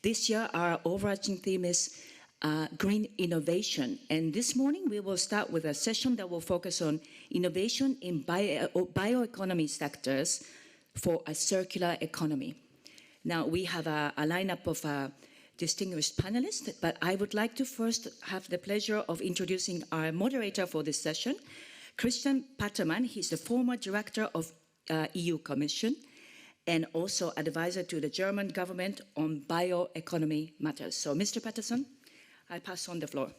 This year, our overarching theme is green innovation. And this morning, we will start with a session that will focus on innovation in bioeconomy sectors for a circular economy. Now, we have a lineup of distinguished panelists, but I would like to first have the pleasure of introducing our moderator for this session, Christian Patterman. He's the former director of EU Commission and also advisor to the German government on bioeconomy matters. So, Mr. Patterson, I pass on the floor.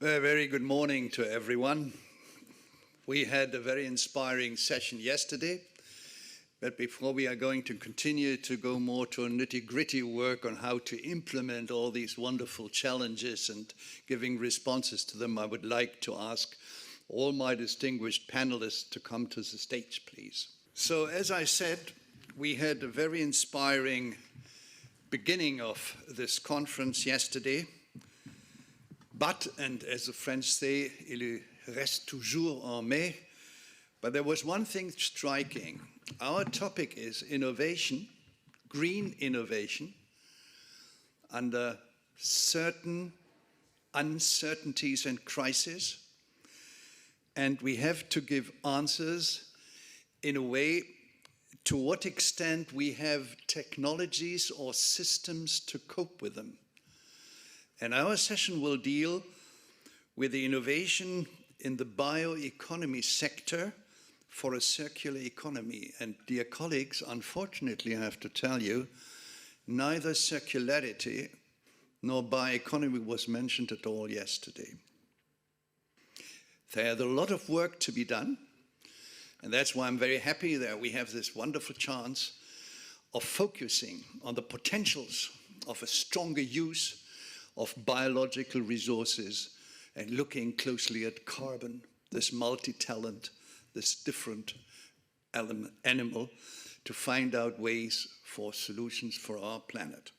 Very good morning to everyone. We had a very inspiring session yesterday, but before we are going to continue to go more to a nitty-gritty work on how to implement all these wonderful challenges and giving responses to them, I would like to ask all my distinguished panelists to come to the stage, please. So, as I said, we had a very inspiring beginning of this conference yesterday, but, and as the French say, il reste toujours en mai, but there was one thing striking. Our topic is innovation, green innovation, under certain uncertainties and crises, and we have to give answers in a way to what extent we have technologies or systems to cope with them. And our session will deal with the innovation in the bioeconomy sector for a circular economy. And dear colleagues, unfortunately, I have to tell you, neither circularity nor bioeconomy was mentioned at all yesterday. There's a lot of work to be done. And that's why I'm very happy that we have this wonderful chance of focusing on the potentials of a stronger use of biological resources and looking closely at carbon, this multi-talent, this different animal, to find out ways for solutions for our planet.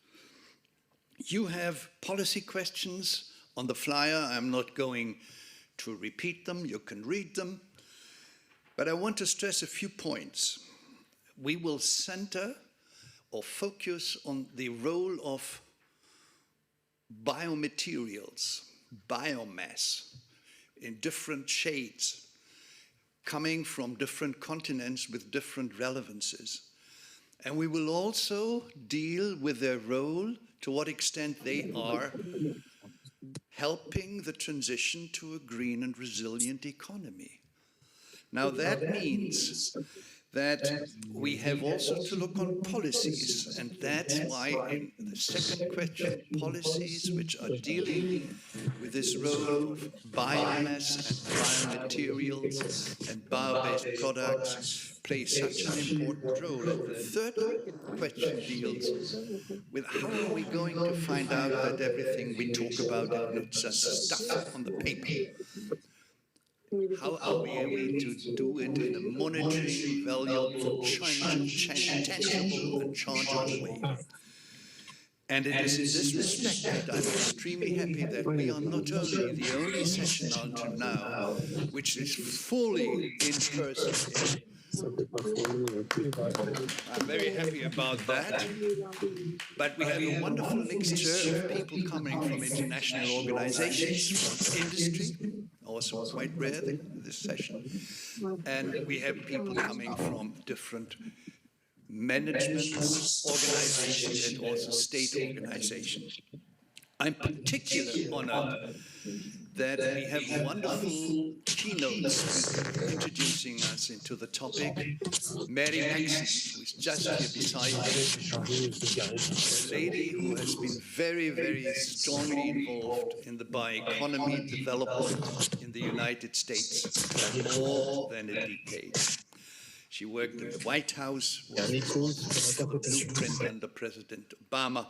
You have policy questions on the flyer. I'm not going to repeat them. You can read them. But I want to stress a few points. We will center or focus on the role of biomaterials, biomass, in different shades, coming from different continents with different relevances. And we will also deal with their role, to what extent they are helping the transition to a green and resilient economy. Now that means that we have also to look on policies, and that's why in the second question, policies which are dealing with this role of biomass and biomaterials and bio-based products play such an important role. And the third question deals with how are we going to find out that everything we talk about is not just stuff on the paper. How are we able to do it in a monitoring, valuable, tangible and chargeable way? And it is in this respect that I'm extremely happy that we are not only the only session until now which is fully in person. I'm very happy about that. But we have a wonderful mixture of people coming from international organizations, from industry, also quite rare this session. And we have people coming from different management organizations and also state organizations. I'm particularly honored that we have wonderful keynotes introducing us into the topic. Mary Maxson, who is just here beside me, a lady who has been very, very strongly involved in the bioeconomy development in the United States for more than a decade. She worked in the White House, was the blueprint under President Obama.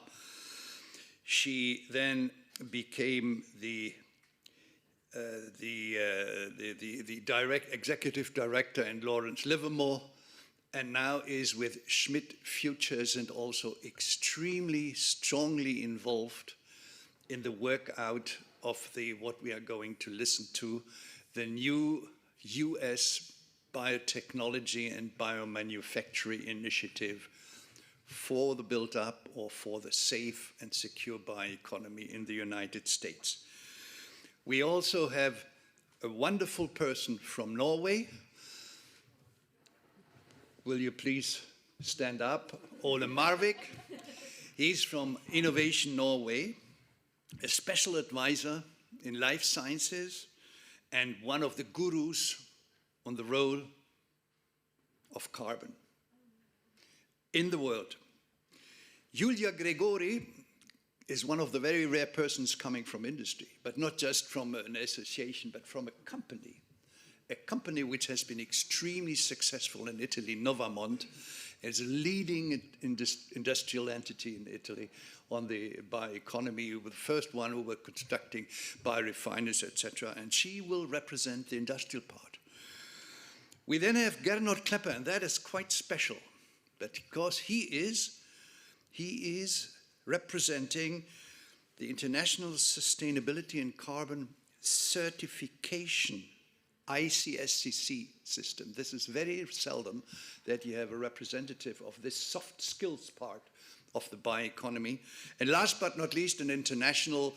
She then became the executive director in Lawrence Livermore, and now is with Schmidt Futures and also extremely strongly involved in the work out of what we are going to listen to, the new US biotechnology and biomanufacturing initiative for the build-up or for the safe and secure bioeconomy in the United States. We also have a wonderful person from Norway. Will you please stand up? Ole Marvik. He's from Innovation Norway, a special advisor in life sciences and one of the gurus on the role of carbon in the world. Julia Gregori is one of the very rare persons coming from industry, but not just from an association, but from a company which has been extremely successful in Italy, Novamont, as a leading industrial entity in Italy on the bioeconomy. We were the first one who were constructing biorefineries, etc., and she will represent the industrial part. We then have Gernot Klepper, and that is quite special, because he is representing the International Sustainability and Carbon Certification, ICSCC system. This is very seldom that you have a representative of this soft skills part of the bioeconomy. And last but not least, an international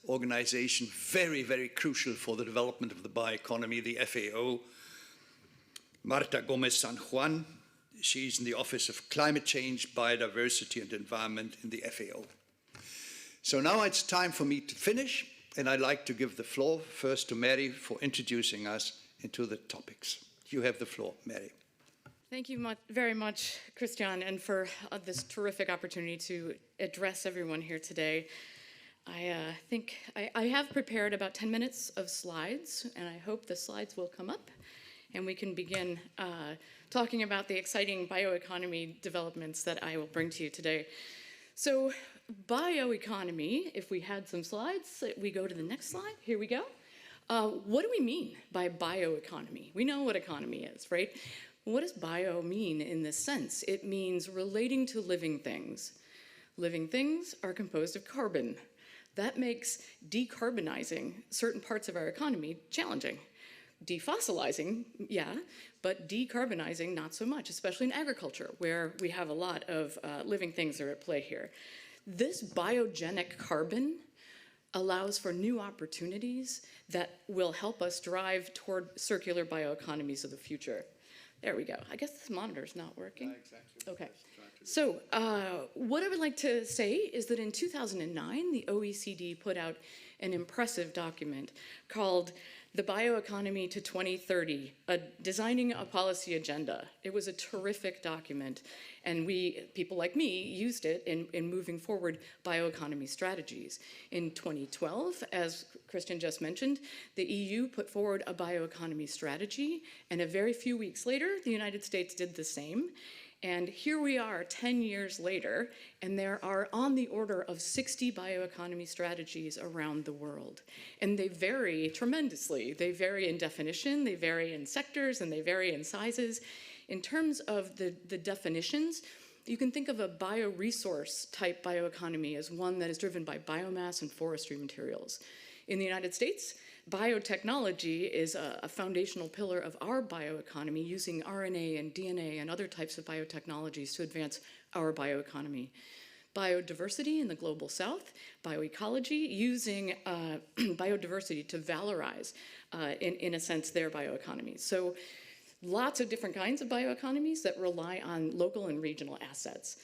organization, very, very crucial for the development of the bioeconomy, the FAO, Marta Gomez San Juan. She's in the Office of Climate Change, Biodiversity and Environment in the FAO. So now it's time for me to finish, and I'd like to give the floor first to Mary for introducing us into the topics. You have the floor, Mary. Thank you very much, Christian, and for this terrific opportunity to address everyone here today. I think I have prepared about 10 minutes of slides, and I hope the slides will come up, and we can begin talking about the exciting bioeconomy developments that I will bring to you today. So bioeconomy, if we had some slides, we go to the next slide. Here we go. What do we mean by bioeconomy? We know what economy is, right? What does bio mean in this sense? It means relating to living things. Living things are composed of carbon. That makes decarbonizing certain parts of our economy challenging. Defossilizing, yeah, but decarbonizing not so much, especially in agriculture, where we have a lot of living things that are at play here. This biogenic carbon allows for new opportunities that will help us drive toward circular bioeconomies of the future. There we go. I guess this monitor's not working. Exactly. Okay. So what I would like to say is that in 2009, the OECD put out an impressive document called The Bioeconomy to 2030, Designing a Policy Agenda. It was a terrific document, and people like me, used it in moving forward bioeconomy strategies. In 2012, as Christian just mentioned, the EU put forward a bioeconomy strategy, and a very few weeks later, the United States did the same. And here we are 10 years later, and there are on the order of 60 bioeconomy strategies around the world. And they vary tremendously. They vary in definition, they vary in sectors, and they vary in sizes. In terms of the definitions, you can think of a bioresource type bioeconomy as one that is driven by biomass and forestry materials. In the United States, biotechnology is a foundational pillar of our bioeconomy, using RNA and DNA and other types of biotechnologies to advance our bioeconomy. Biodiversity in the global south, bioecology, using biodiversity to valorize, in a sense, their bioeconomies. So lots of different kinds of bioeconomies that rely on local and regional assets.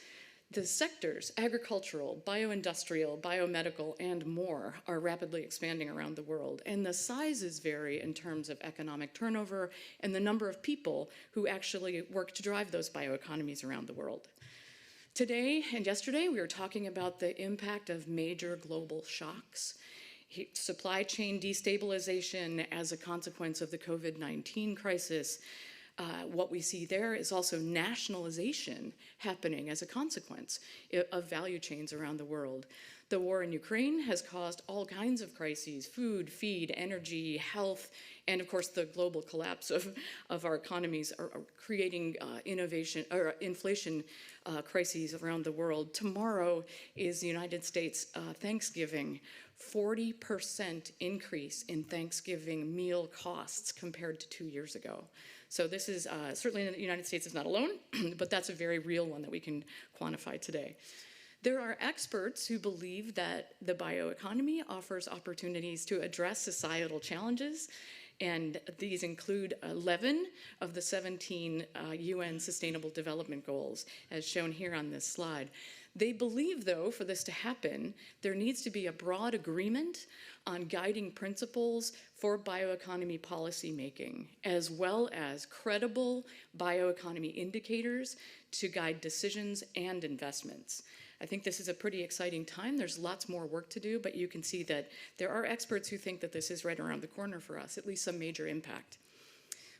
The sectors, agricultural, bioindustrial, biomedical, and more, are rapidly expanding around the world. And the sizes vary in terms of economic turnover and the number of people who actually work to drive those bioeconomies around the world. Today and yesterday, we were talking about the impact of major global shocks, supply chain destabilization as a consequence of the COVID-19 crisis. What we see there is also nationalization happening as a consequence of value chains around the world. The war in Ukraine has caused all kinds of crises: food, feed, energy, health, and of course the global collapse of our economies are creating inflation crises around the world. Tomorrow is the United States Thanksgiving. 40% increase in Thanksgiving meal costs compared to 2 years ago. So this is certainly in the United States is not alone, but that's a very real one that we can quantify today. There are experts who believe that the bioeconomy offers opportunities to address societal challenges, and these include 11 of the 17 UN Sustainable Development Goals, as shown here on this slide. They believe, though, for this to happen, there needs to be a broad agreement on guiding principles for bioeconomy policy making, as well as credible bioeconomy indicators to guide decisions and investments. I think this is a pretty exciting time. There's lots more work to do, but you can see that there are experts who think that this is right around the corner for us, at least some major impact.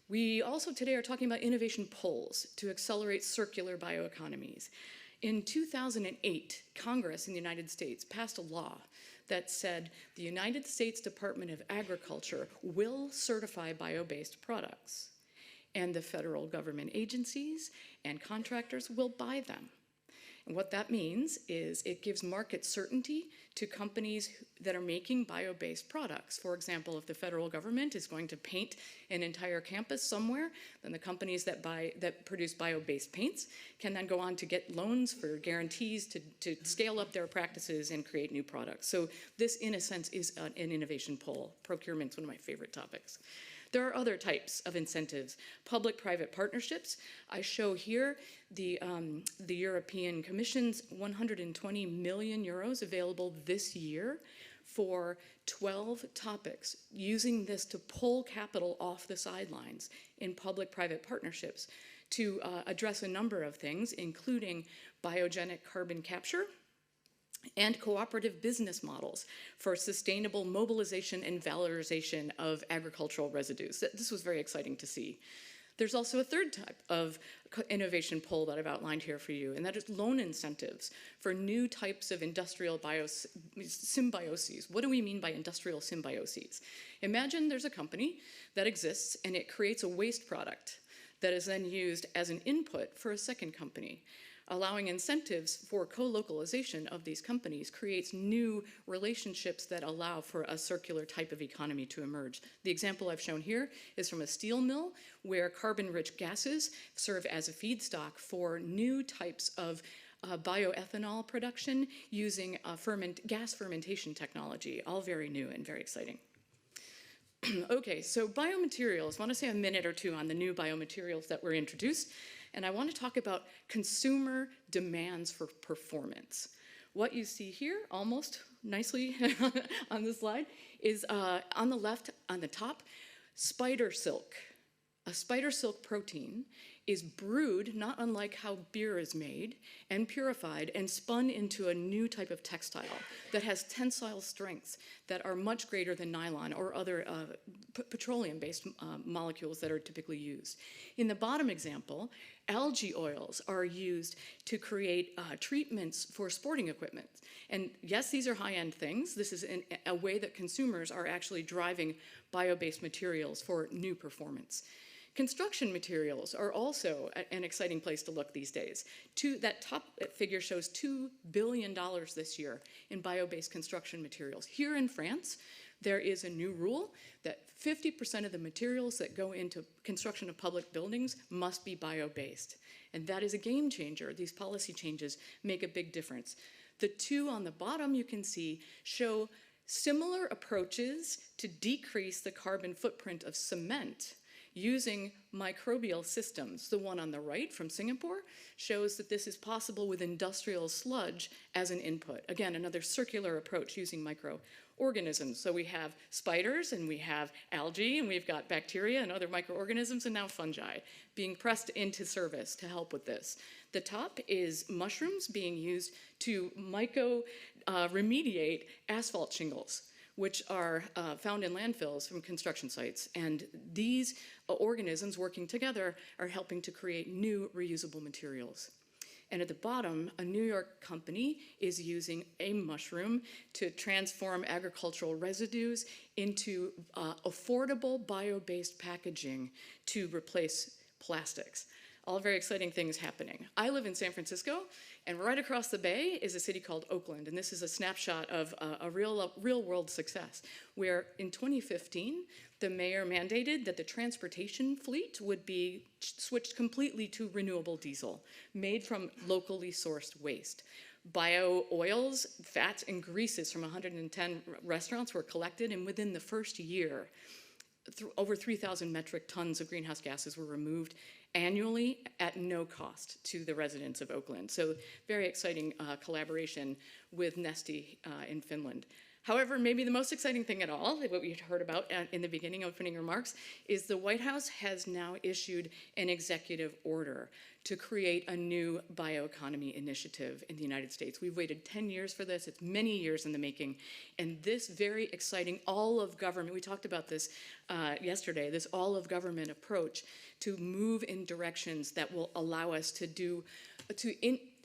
We also today are talking about innovation pulls to accelerate circular bioeconomies. In 2008, Congress in the United States passed a law that said the United States Department of Agriculture will certify bio-based products, and the federal government agencies and contractors will buy them. And what that means is it gives market certainty to companies that are making bio-based products. For example, if the federal government is going to paint an entire campus somewhere, then the companies that produce bio-based paints can then go on to get loans for guarantees to scale up their practices and create new products. So this, in a sense, is an innovation pull. Procurement's one of my favorite topics. There are other types of incentives. Public-private partnerships. I show here the European Commission's 120 million euros available this year for 12 topics, using this to pull capital off the sidelines in public-private partnerships to address a number of things, including biogenic carbon capture, and cooperative business models for sustainable mobilization and valorization of agricultural residues. This was very exciting to see. There's also a third type of innovation pull that I've outlined here for you, and that is loan incentives for new types of industrial symbioses. What do we mean by industrial symbioses? Imagine there's a company that exists and it creates a waste product that is then used as an input for a second company. Allowing incentives for co-localization of these companies creates new relationships that allow for a circular type of economy to emerge. The example I've shown here is from a steel mill where carbon-rich gases serve as a feedstock for new types of bioethanol production using gas fermentation technology, all very new and very exciting. Okay, so biomaterials. I want to say a minute or two on the new biomaterials that were introduced. And I want to talk about consumer demands for performance. What you see here, almost nicely on the slide, is on the left, on the top, spider silk. A spider silk protein is brewed, not unlike how beer is made, and purified and spun into a new type of textile that has tensile strengths that are much greater than nylon or other petroleum-based molecules that are typically used. In the bottom example, algae oils are used to create treatments for sporting equipment. And yes, these are high-end things. This is a way that consumers are actually driving bio-based materials for new performance. Construction materials are also an exciting place to look these days. That top figure shows $2 billion this year in bio-based construction materials. Here in France, there is a new rule that 50% of the materials that go into construction of public buildings must be bio-based. And that is a game changer. These policy changes make a big difference. The two on the bottom, you can see, show similar approaches to decrease the carbon footprint of cement using microbial systems. The one on the right from Singapore shows that this is possible with industrial sludge as an input. Again, another circular approach using microorganisms. So we have spiders and we have algae and we've got bacteria and other microorganisms and now fungi being pressed into service to help with this. The top is mushrooms being used to remediate asphalt shingles, which are found in landfills from construction sites. And these organisms working together are helping to create new reusable materials. And at the bottom, a New York company is using a mushroom to transform agricultural residues into affordable bio-based packaging to replace plastics. all very exciting things happening. I live in San Francisco, and right across the bay is a city called Oakland, and this is a snapshot of a real world success, where in 2015, the mayor mandated that the transportation fleet would be switched completely to renewable diesel, made from locally sourced waste. Bio oils, fats, and greases from 110 restaurants were collected, and within the first year, over 3,000 metric tons of greenhouse gases were removed annually at no cost to the residents of Oakland. So very exciting collaboration with Neste in Finland. However, maybe the most exciting thing at all, what we heard about in the beginning opening remarks, is the White House has now issued an executive order to create a new bioeconomy initiative in the United States. We've waited 10 years for this. It's many years in the making. And this very exciting all of government, we talked about this yesterday, this all of government approach to move in directions that will allow us to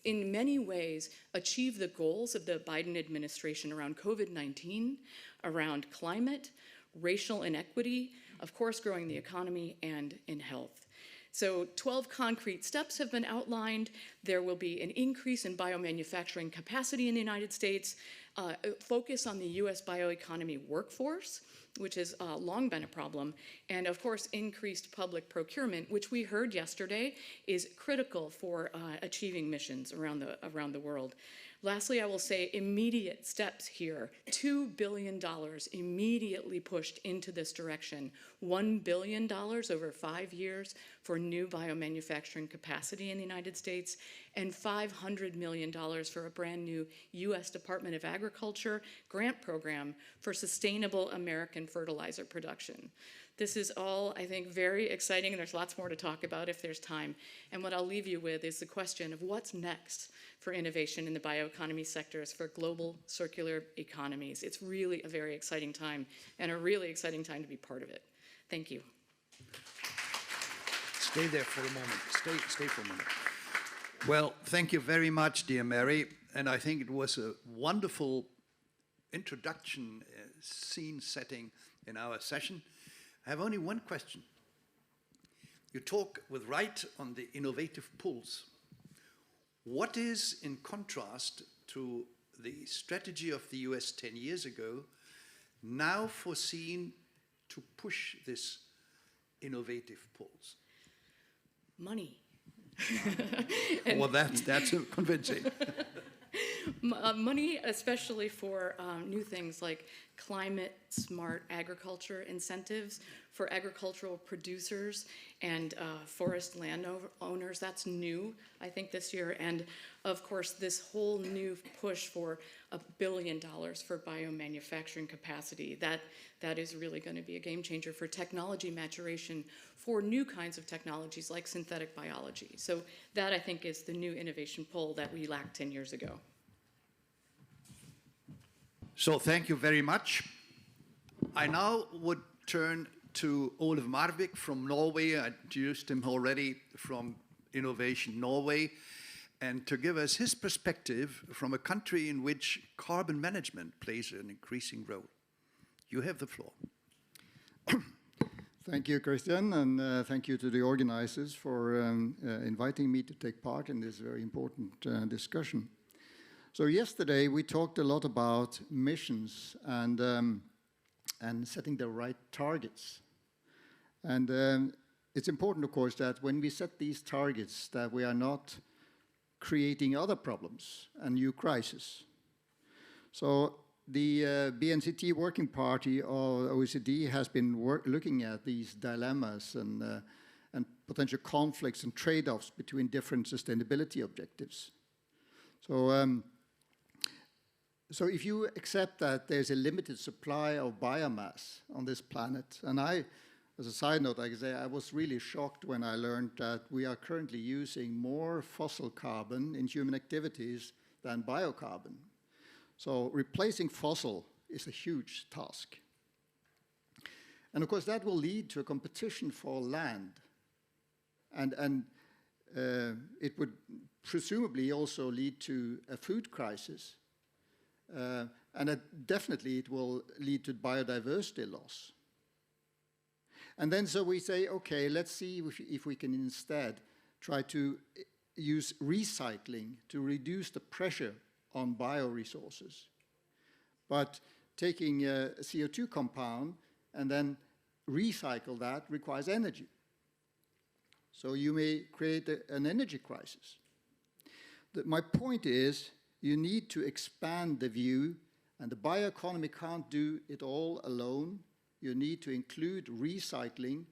in many ways, achieve the goals of the Biden administration around COVID-19, around climate, racial inequity, of course, growing the economy, and in health. So 12 concrete steps have been outlined. There will be an increase in biomanufacturing capacity in the United States, focus on the US bioeconomy workforce, which has long been a problem, and of course increased public procurement, which we heard yesterday is critical for achieving missions around the world. Lastly, I will say immediate steps here. $2 billion immediately pushed into this direction. $1 billion over 5 years for new biomanufacturing capacity in the United States, and $500 million for a brand new U.S. Department of Agriculture grant program for sustainable American fertilizer production. This is all, I think, very exciting, and there's lots more to talk about if there's time. And what I'll leave you with is the question of what's next for innovation in the bioeconomy sectors for global circular economies. It's really a very exciting time, and a really exciting time to be part of it. Thank you. Stay there for a moment. Stay for a moment. Well, thank you very much, dear Mary. And I think it was a wonderful introduction, scene setting in our session. I have only one question. You talk with right on the innovative pulse. What is, in contrast to the strategy of the US 10 years ago, now foreseen to push this innovative pulse? Money. Well, that's convincing. Money, especially for new things like climate-smart agriculture incentives for agricultural producers and forest landowners. That's new, I think, this year. And, of course, this whole new push for $1 billion for biomanufacturing capacity. That is really going to be a game changer for technology maturation for new kinds of technologies like synthetic biology. So that, I think, is the new innovation pull that we lacked 10 years ago. So thank you very much. I now would turn to Olav Marvik from Norway. I introduced him already from Innovation Norway, and to give us his perspective from a country in which carbon management plays an increasing role. You have the floor. Thank you, Christian, and thank you to the organizers for inviting me to take part in this very important discussion. So yesterday we talked a lot about missions and setting the right targets. And it's important, of course, that when we set these targets, that we are not creating other problems and new crises. So the BNCT Working Party or OECD has been looking at these dilemmas and potential conflicts and trade-offs between different sustainability objectives. So if you accept that there's a limited supply of biomass on this planet, and as a side note, I can say I was really shocked when I learned that we are currently using more fossil carbon in human activities than biocarbon. So replacing fossil is a huge task. And of course that will lead to a competition for land. And it would presumably also lead to a food crisis. And definitely it will lead to biodiversity loss. And then so we say, okay, let's see if we can instead try to use recycling to reduce the pressure on bioresources. But taking a CO2 compound and then recycle that requires energy. So you may create an energy crisis. My point is, you need to expand the view, and the bioeconomy can't do it all alone. You need to include recycling,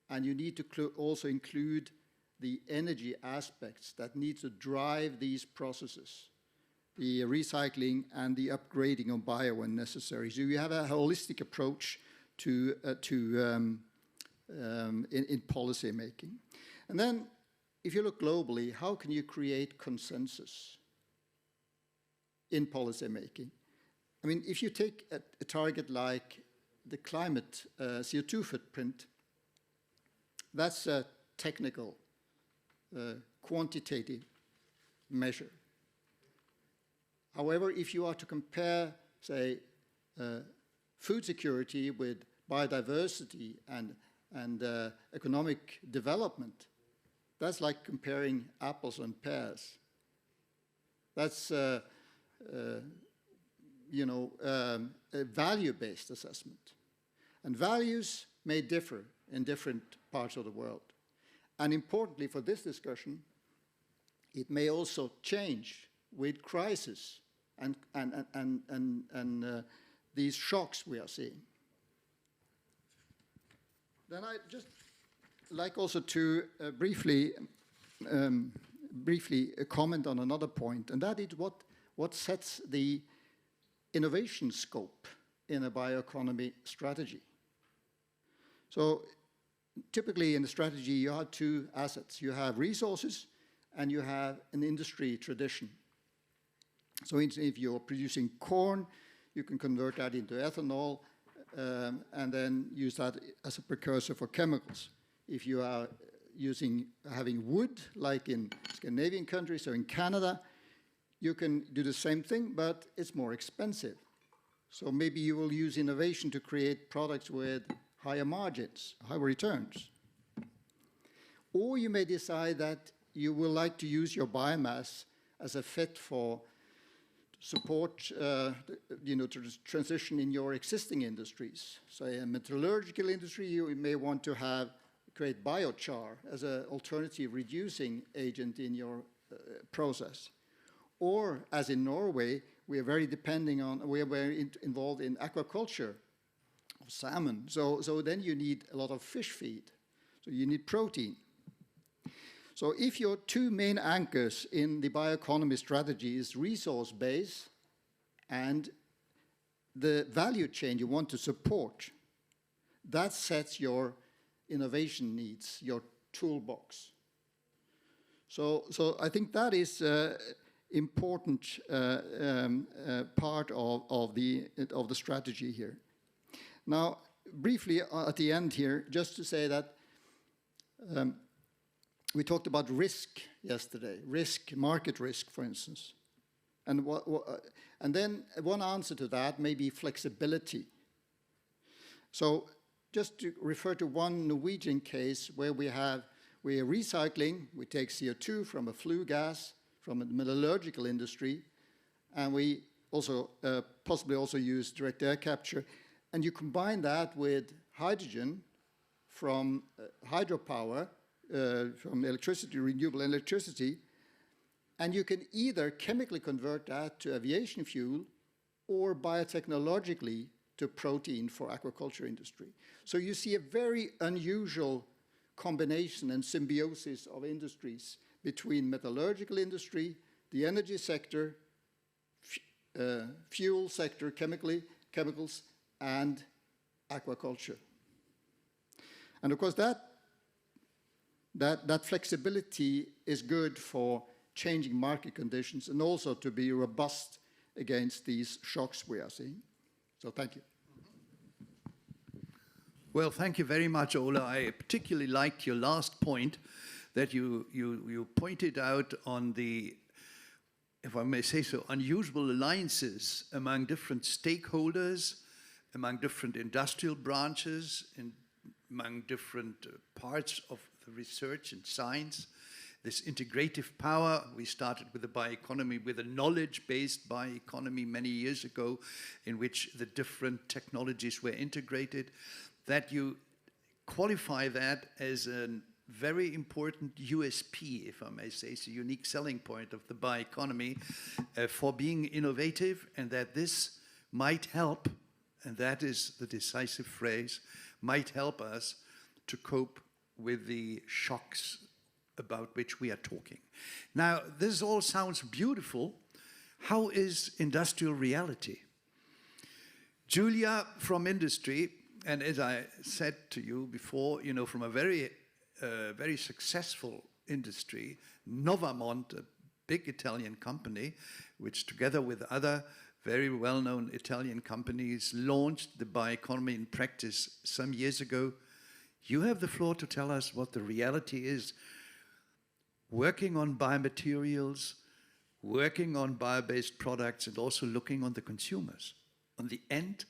and you need to also include the energy aspects that need to drive these processes, the recycling and the upgrading of bio when necessary. So you have a holistic approach in policy making. And then, if you look globally, how can you create consensus in policy making? I mean, if you take a target like the climate CO2 footprint, that's a technical, quantitative measure. However, if you are to compare, say, food security with biodiversity and economic development, that's like comparing apples and pears. That's a value-based assessment. And values may differ in different parts of the world. And importantly for this discussion, it may also change with crisis and these shocks we are seeing. Then I just like also to briefly comment on another point, and that is what sets the innovation scope in a bioeconomy strategy. So typically in the strategy you have two assets. You have resources and you have an industry tradition. So if you're producing corn, you can convert that into ethanol and then use that as a precursor for chemicals. If you are having wood, like in Scandinavian countries or in Canada, you can do the same thing, but it's more expensive. So maybe you will use innovation to create products with higher margins, higher returns. Or you may decide that you will like to use your biomass as a fit for support to transition in your existing industries. So in a metallurgical industry, you may want to create biochar as an alternative reducing agent in your process. Or, as in Norway, we are very involved in aquaculture of salmon. So then you need a lot of fish feed. So you need protein. So if your two main anchors in the bioeconomy strategy is resource base and the value chain you want to support, that sets your innovation needs, your toolbox. So I think that is important part of the strategy here. Now, briefly at the end here, just to say that we talked about risk yesterday, market risk, for instance. And then one answer to that may be flexibility. So just to refer to one Norwegian case where we are recycling, we take CO2 from a flue gas, from the metallurgical industry, and we also possibly also use direct air capture, and you combine that with hydrogen from hydropower, from electricity, renewable electricity, and you can either chemically convert that to aviation fuel or biotechnologically to protein for aquaculture industry. So you see a very unusual combination and symbiosis of industries between metallurgical industry, the energy sector, fuel sector, chemicals, and aquaculture. And of course that flexibility is good for changing market conditions and also to be robust against these shocks we are seeing. So thank you. Well, thank you very much, Ola. I particularly liked your last point that you pointed out on the, if I may say so, unusual alliances among different stakeholders, among different industrial branches, and among different parts of the research and science. this integrative power. We started with the bioeconomy, with a knowledge-based bioeconomy many years ago, in which the different technologies were integrated, that you qualify that as a very important USP, if I may say, it's a unique selling point of the bioeconomy for being innovative, and that this might help, and that is the decisive phrase, might help us to cope with the shocks about which we are talking. Now, this all sounds beautiful. How is industrial reality? Julia from industry, and as I said to you before, you know, from a very successful industry, Novamont, a big Italian company, which together with other very well-known Italian companies launched the bioeconomy in practice some years ago. You have the floor to tell us what the reality is, working on biomaterials, working on bio-based products, and also looking on the consumers, on the end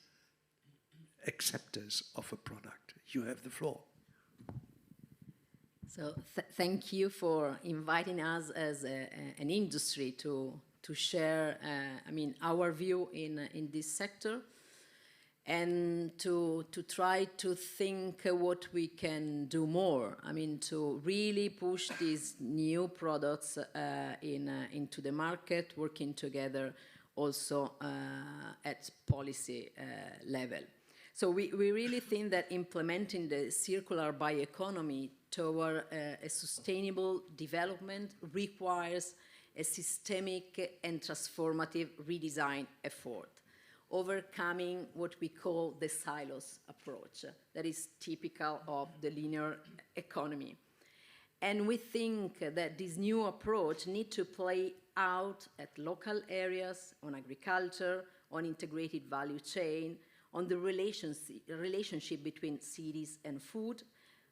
acceptors of a product. You have the floor. So thank you for inviting us as an industry to share, our view in this sector, and to try to think what we can do more. I mean, to really push these new products into the market, working together also at policy level. So we really think that implementing the circular bioeconomy toward a sustainable development requires a systemic and transformative redesign effort, overcoming what we call the silos approach that is typical of the linear economy. And we think that this new approach needs to play out at local areas, on agriculture, on integrated value chain, on the relationship between cities and food,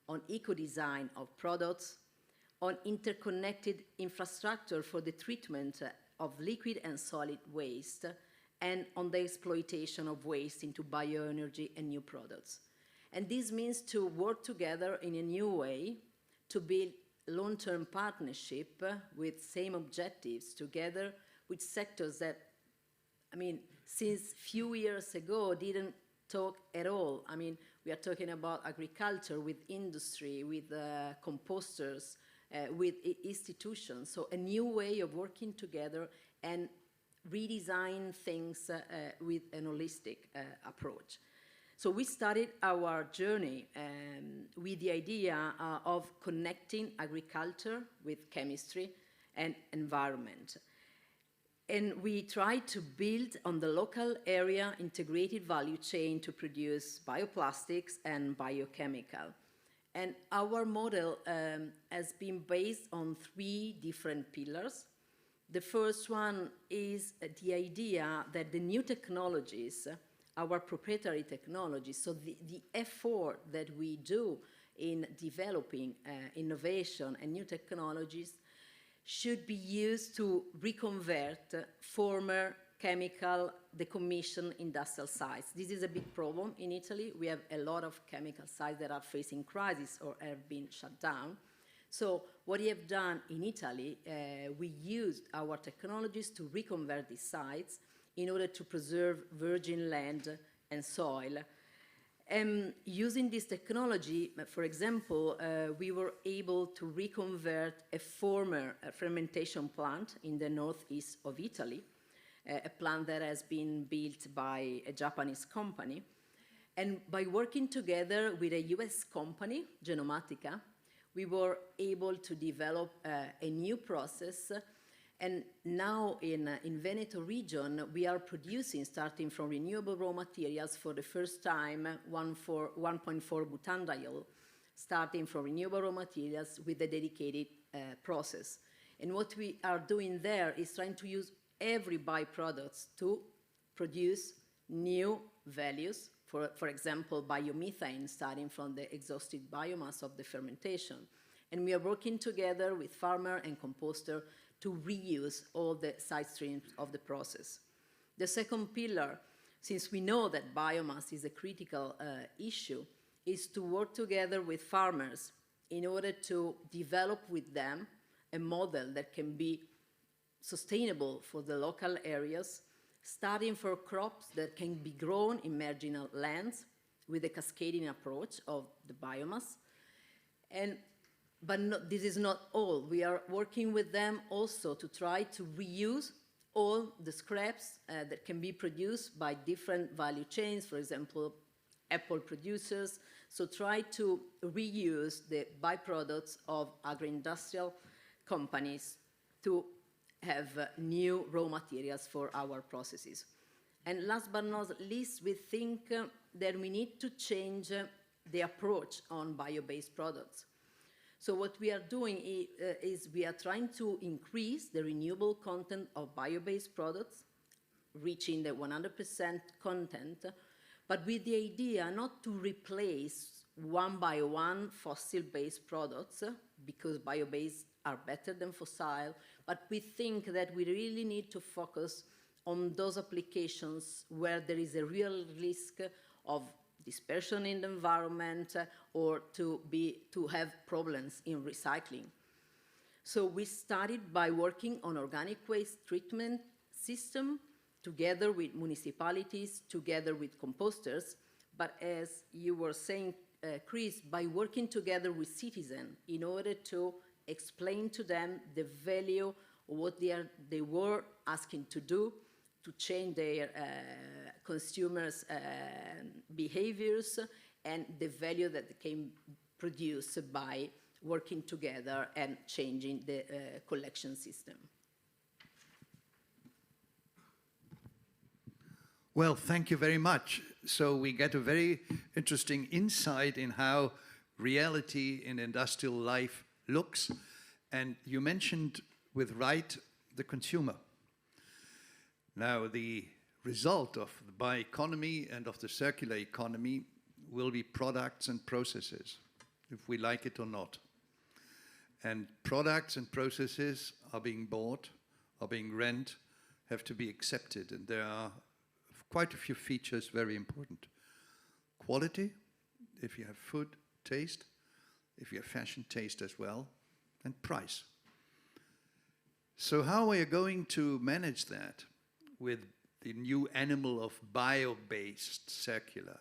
on eco-design of products, on interconnected infrastructure for the treatment of liquid and solid waste, and on the exploitation of waste into bioenergy and new products. And this means to work together in a new way, to build long-term partnership with same objectives together with sectors that, since few years ago didn't talk at all. We are talking about agriculture with industry, with composters, with institutions. So a new way of working together and redesign things with an holistic approach. So we started our journey with the idea of connecting agriculture with chemistry and environment. And we tried to build on the local area integrated value chain to produce bioplastics and biochemical. And our model has been based on 3 different pillars. The first one is the idea that the new technologies, our proprietary technologies, so the effort that we do in developing innovation and new technologies should be used to reconvert former chemical decommissioned industrial sites. This is a big problem in Italy. We have a lot of chemical sites that are facing crisis or have been shut down. So what we have done in Italy, we used our technologies to reconvert these sites in order to preserve virgin land and soil. Using this technology, for example, we were able to reconvert a former fermentation plant in the northeast of Italy, a plant that has been built by a Japanese company. And by working together with a US company, Genomatica, we were able to develop a new process. And now in Veneto region, we are producing, starting from renewable raw materials for the first time, 1.4 butanediol, starting from renewable raw materials with a dedicated process. And what we are doing there is trying to use every byproducts to produce new values, for example, biomethane, starting from the exhausted biomass of the fermentation. And we are working together with farmer and composter to reuse all the side streams of the process. The second pillar, since we know that biomass is a critical issue, is to work together with farmers in order to develop with them a model that can be sustainable for the local areas, starting for crops that can be grown in marginal lands with a cascading approach of the biomass. But this is not all. We are working with them also to try to reuse all the scraps that can be produced by different value chains, for example, apple producers. So try to reuse the byproducts of agro-industrial companies to have new raw materials for our processes. And last but not least, we think that we need to change the approach on bio-based products. So what we are doing is we are trying to increase the renewable content of bio-based products, reaching the 100% content, but with the idea not to replace one by one fossil-based products, because bio-based are better than fossil, but we think that we really need to focus on those applications where there is a real risk of dispersion in the environment or to have problems in recycling. So we started by working on organic waste treatment system together with municipalities, together with composters, but as you were saying, Chris, by working together with citizens in order to explain to them the value of what they were asking to do to change their consumers' behaviors and the value that can produce by working together and changing the collection system. Well, thank you very much. So we get a very interesting insight in how reality in industrial life looks. And you mentioned with right the consumer. Now, the result of the bioeconomy and of the circular economy will be products and processes, if we like it or not. And products and processes are being bought, are being rented, have to be accepted. And there are quite a few features very important. Quality, if you have food, taste, if you have fashion, taste as well, and price. So how are you going to manage that with the new animal of bio-based circular?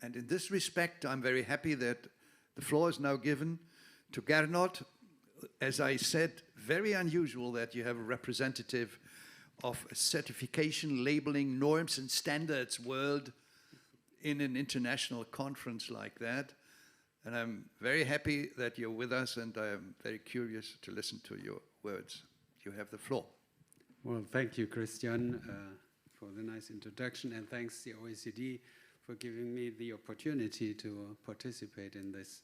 And in this respect, I'm very happy that the floor is now given to Gernot. As I said, very unusual that you have a representative of a certification, labeling, norms and standards world in an international conference like that. And I'm very happy that you're with us, and I'm very curious to listen to your words. You have the floor. Well, thank you, Christian, for the nice introduction, and thanks to the OECD for giving me the opportunity to participate in this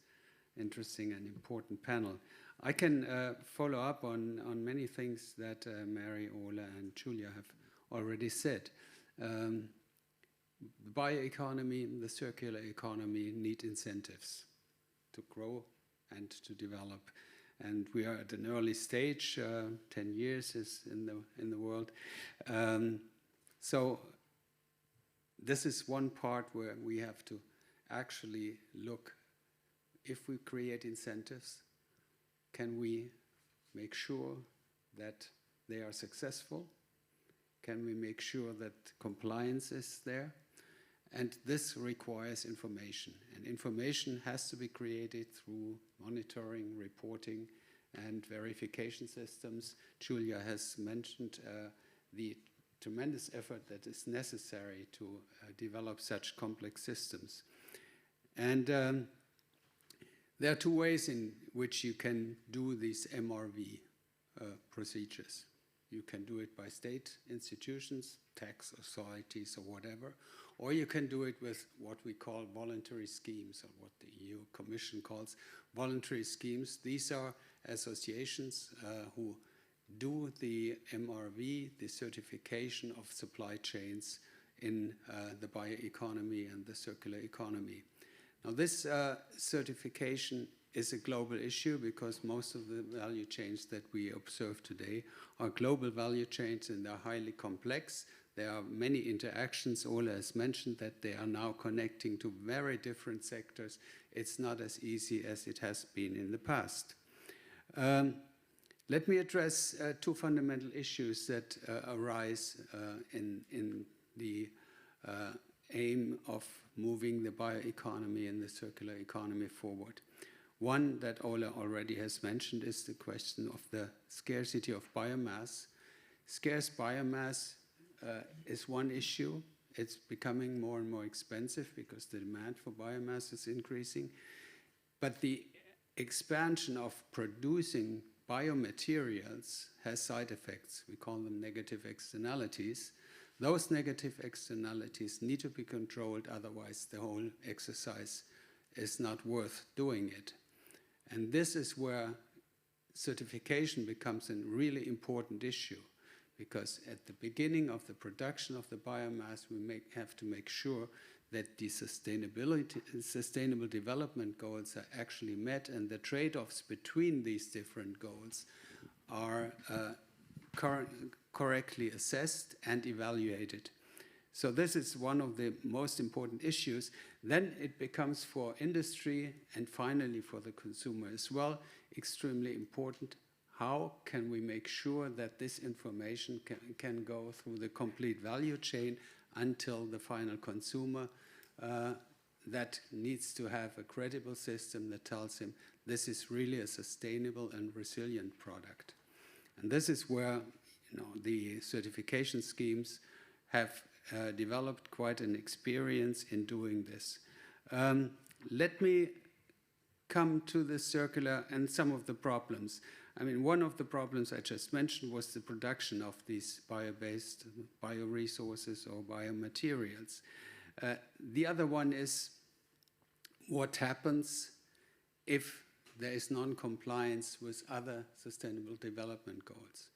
interesting and important panel. I can follow up on many things that Mary, Ola, and Julia have already said. The bioeconomy, the circular economy need incentives to grow and to develop. And we are at an early stage, 10 years is in the world. So this is one part where we have to actually look, if we create incentives, can we make sure that they are successful? Can we make sure that compliance is there? And this requires information. And information has to be created through monitoring, reporting, and verification systems. Julia has mentioned the tremendous effort that is necessary to develop such complex systems. And there are two ways in which you can do these MRV procedures. You can do it by state institutions, tax authorities, or whatever, or you can do it with what we call voluntary schemes, or what the EU Commission calls voluntary schemes. These are associations who do the MRV, the certification of supply chains in the bioeconomy and the circular economy. Now, this certification is a global issue because most of the value chains that we observe today are global value chains, and they're highly complex. There are many interactions. Ola has mentioned that they are now connecting to very different sectors. It's not as easy as it has been in the past. Let me address two fundamental issues that arise in the aim of moving the bioeconomy and the circular economy forward. One that Ole already has mentioned is the question of the scarcity of biomass. Scarce biomass is one issue. It's becoming more and more expensive because the demand for biomass is increasing. But the expansion of producing biomaterials has side effects. We call them negative externalities. Those negative externalities need to be controlled, otherwise the whole exercise is not worth doing it. And this is where certification becomes a really important issue, because at the beginning of the production of the biomass, we have to make sure that the sustainable development goals are actually met, and the trade-offs between these different goals are correctly assessed and evaluated. So this is one of the most important issues. Then it becomes for industry and finally for the consumer as well extremely important. How can we make sure that this information can go through the complete value chain until the final consumer that needs to have a credible system that tells him this is really a sustainable and resilient product. And this is where the certification schemes have developed quite an experience in doing this. Let me come to the circular and some of the problems. I mean, one of the problems I just mentioned was the production of these bio-based bioresources or biomaterials. The other one is what happens if there is non-compliance with other sustainable development goals.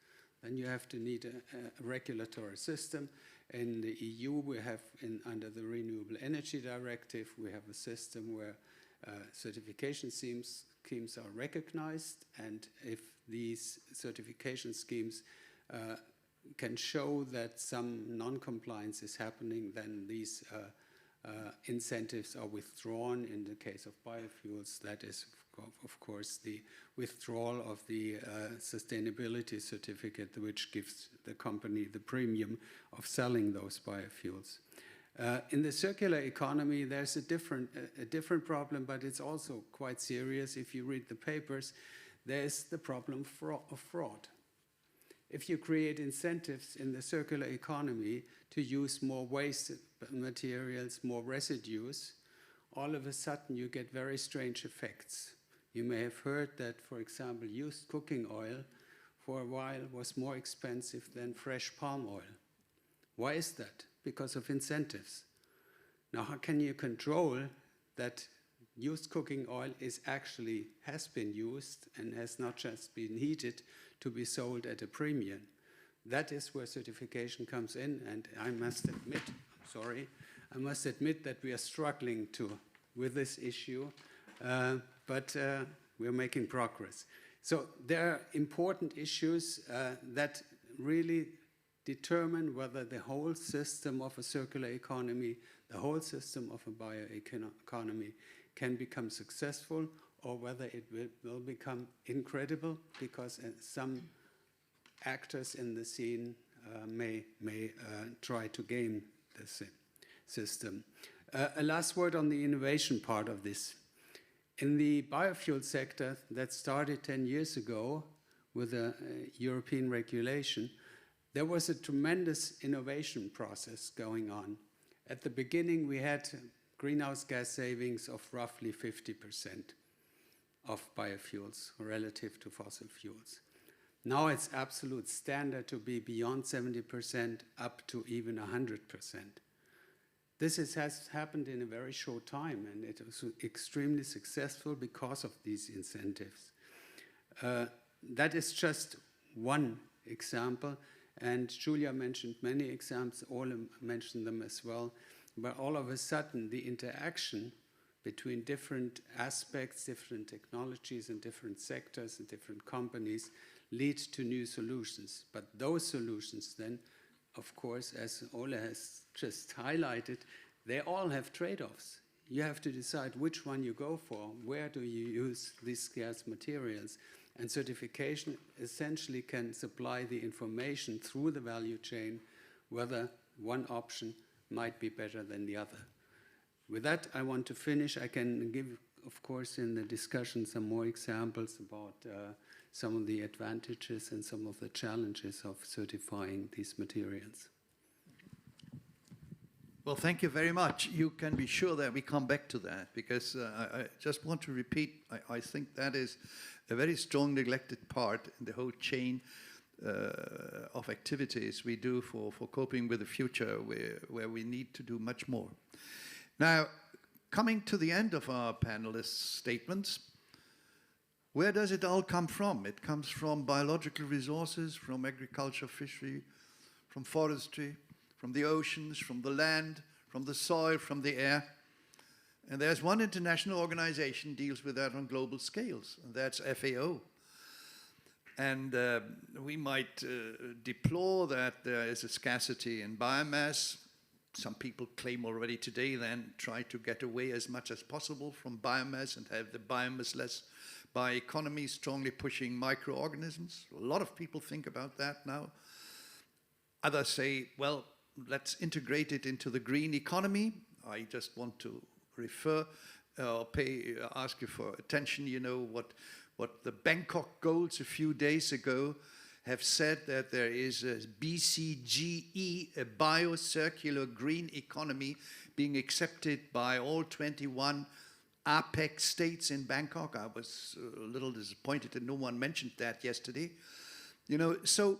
Then you have to need a regulatory system. In the EU, we have, under the Renewable Energy Directive, we have a system where certification schemes are recognized, and if these certification schemes can show that some non-compliance is happening, then these incentives are withdrawn. In the case of biofuels, that is, of course, the withdrawal of the sustainability certificate, which gives the company the premium of selling those biofuels. In the circular economy, there's a different problem, but it's also quite serious. If you read the papers, there's the problem of fraud. If you create incentives in the circular economy to use more waste materials, more residues, all of a sudden you get very strange effects. You may have heard that, for example, used cooking oil for a while was more expensive than fresh palm oil. Why is that? Because of incentives. Now, how can you control that used cooking oil has been used and has not just been heated to be sold at a premium? That is where certification comes in, and I must admit that we are struggling with this issue, but we're making progress. So there are important issues that really determine whether the whole system of a circular economy, the whole system of a bioeconomy can become successful, or whether it will become incredible because some actors in the scene may try to game the system. A last word on the innovation part of this. In the biofuel sector that started 10 years ago with a European regulation, there was a tremendous innovation process going on. At the beginning, we had greenhouse gas savings of roughly 50% of biofuels relative to fossil fuels. Now it's absolute standard to be beyond 70%, up to even 100%. This has happened in a very short time, and it was extremely successful because of these incentives. That is just one example, and Julia mentioned many examples, Ole mentioned them as well, but all of a sudden the interaction between different aspects, different technologies and different sectors and different companies leads to new solutions. But those solutions then, of course, as Ole has just highlighted, they all have trade-offs. You have to decide which one you go for, where do you use these scarce materials, And certification essentially can supply the information through the value chain whether one option might be better than the other. With that, I want to finish. I can give, of course, in the discussion some more examples about some of the advantages and some of the challenges of certifying these materials. Well, thank you very much. You can be sure that we come back to that, because I just want to repeat, I think that is a very strong neglected part in the whole chain of activities we do for coping with the future, where we need to do much more. Now, coming to the end of our panelists' statements, where does it all come from? It comes from biological resources, from agriculture, fishery, from forestry, from the oceans, from the land, from the soil, from the air. And there's one international organization deals with that on global scales, and that's FAO. And we might deplore that there is a scarcity in biomass. Some people claim already today then try to get away as much as possible from biomass and have the biomass-less bioeconomy strongly pushing microorganisms. A lot of people think about that now. Others say, well, let's integrate it into the green economy. I just want to ask you for attention. You know what the Bangkok goals a few days ago have said, that there is a BCGE, a biocircular green economy, being accepted by all 21 APEC states in Bangkok. I was a little disappointed that no one mentioned that yesterday. You know, so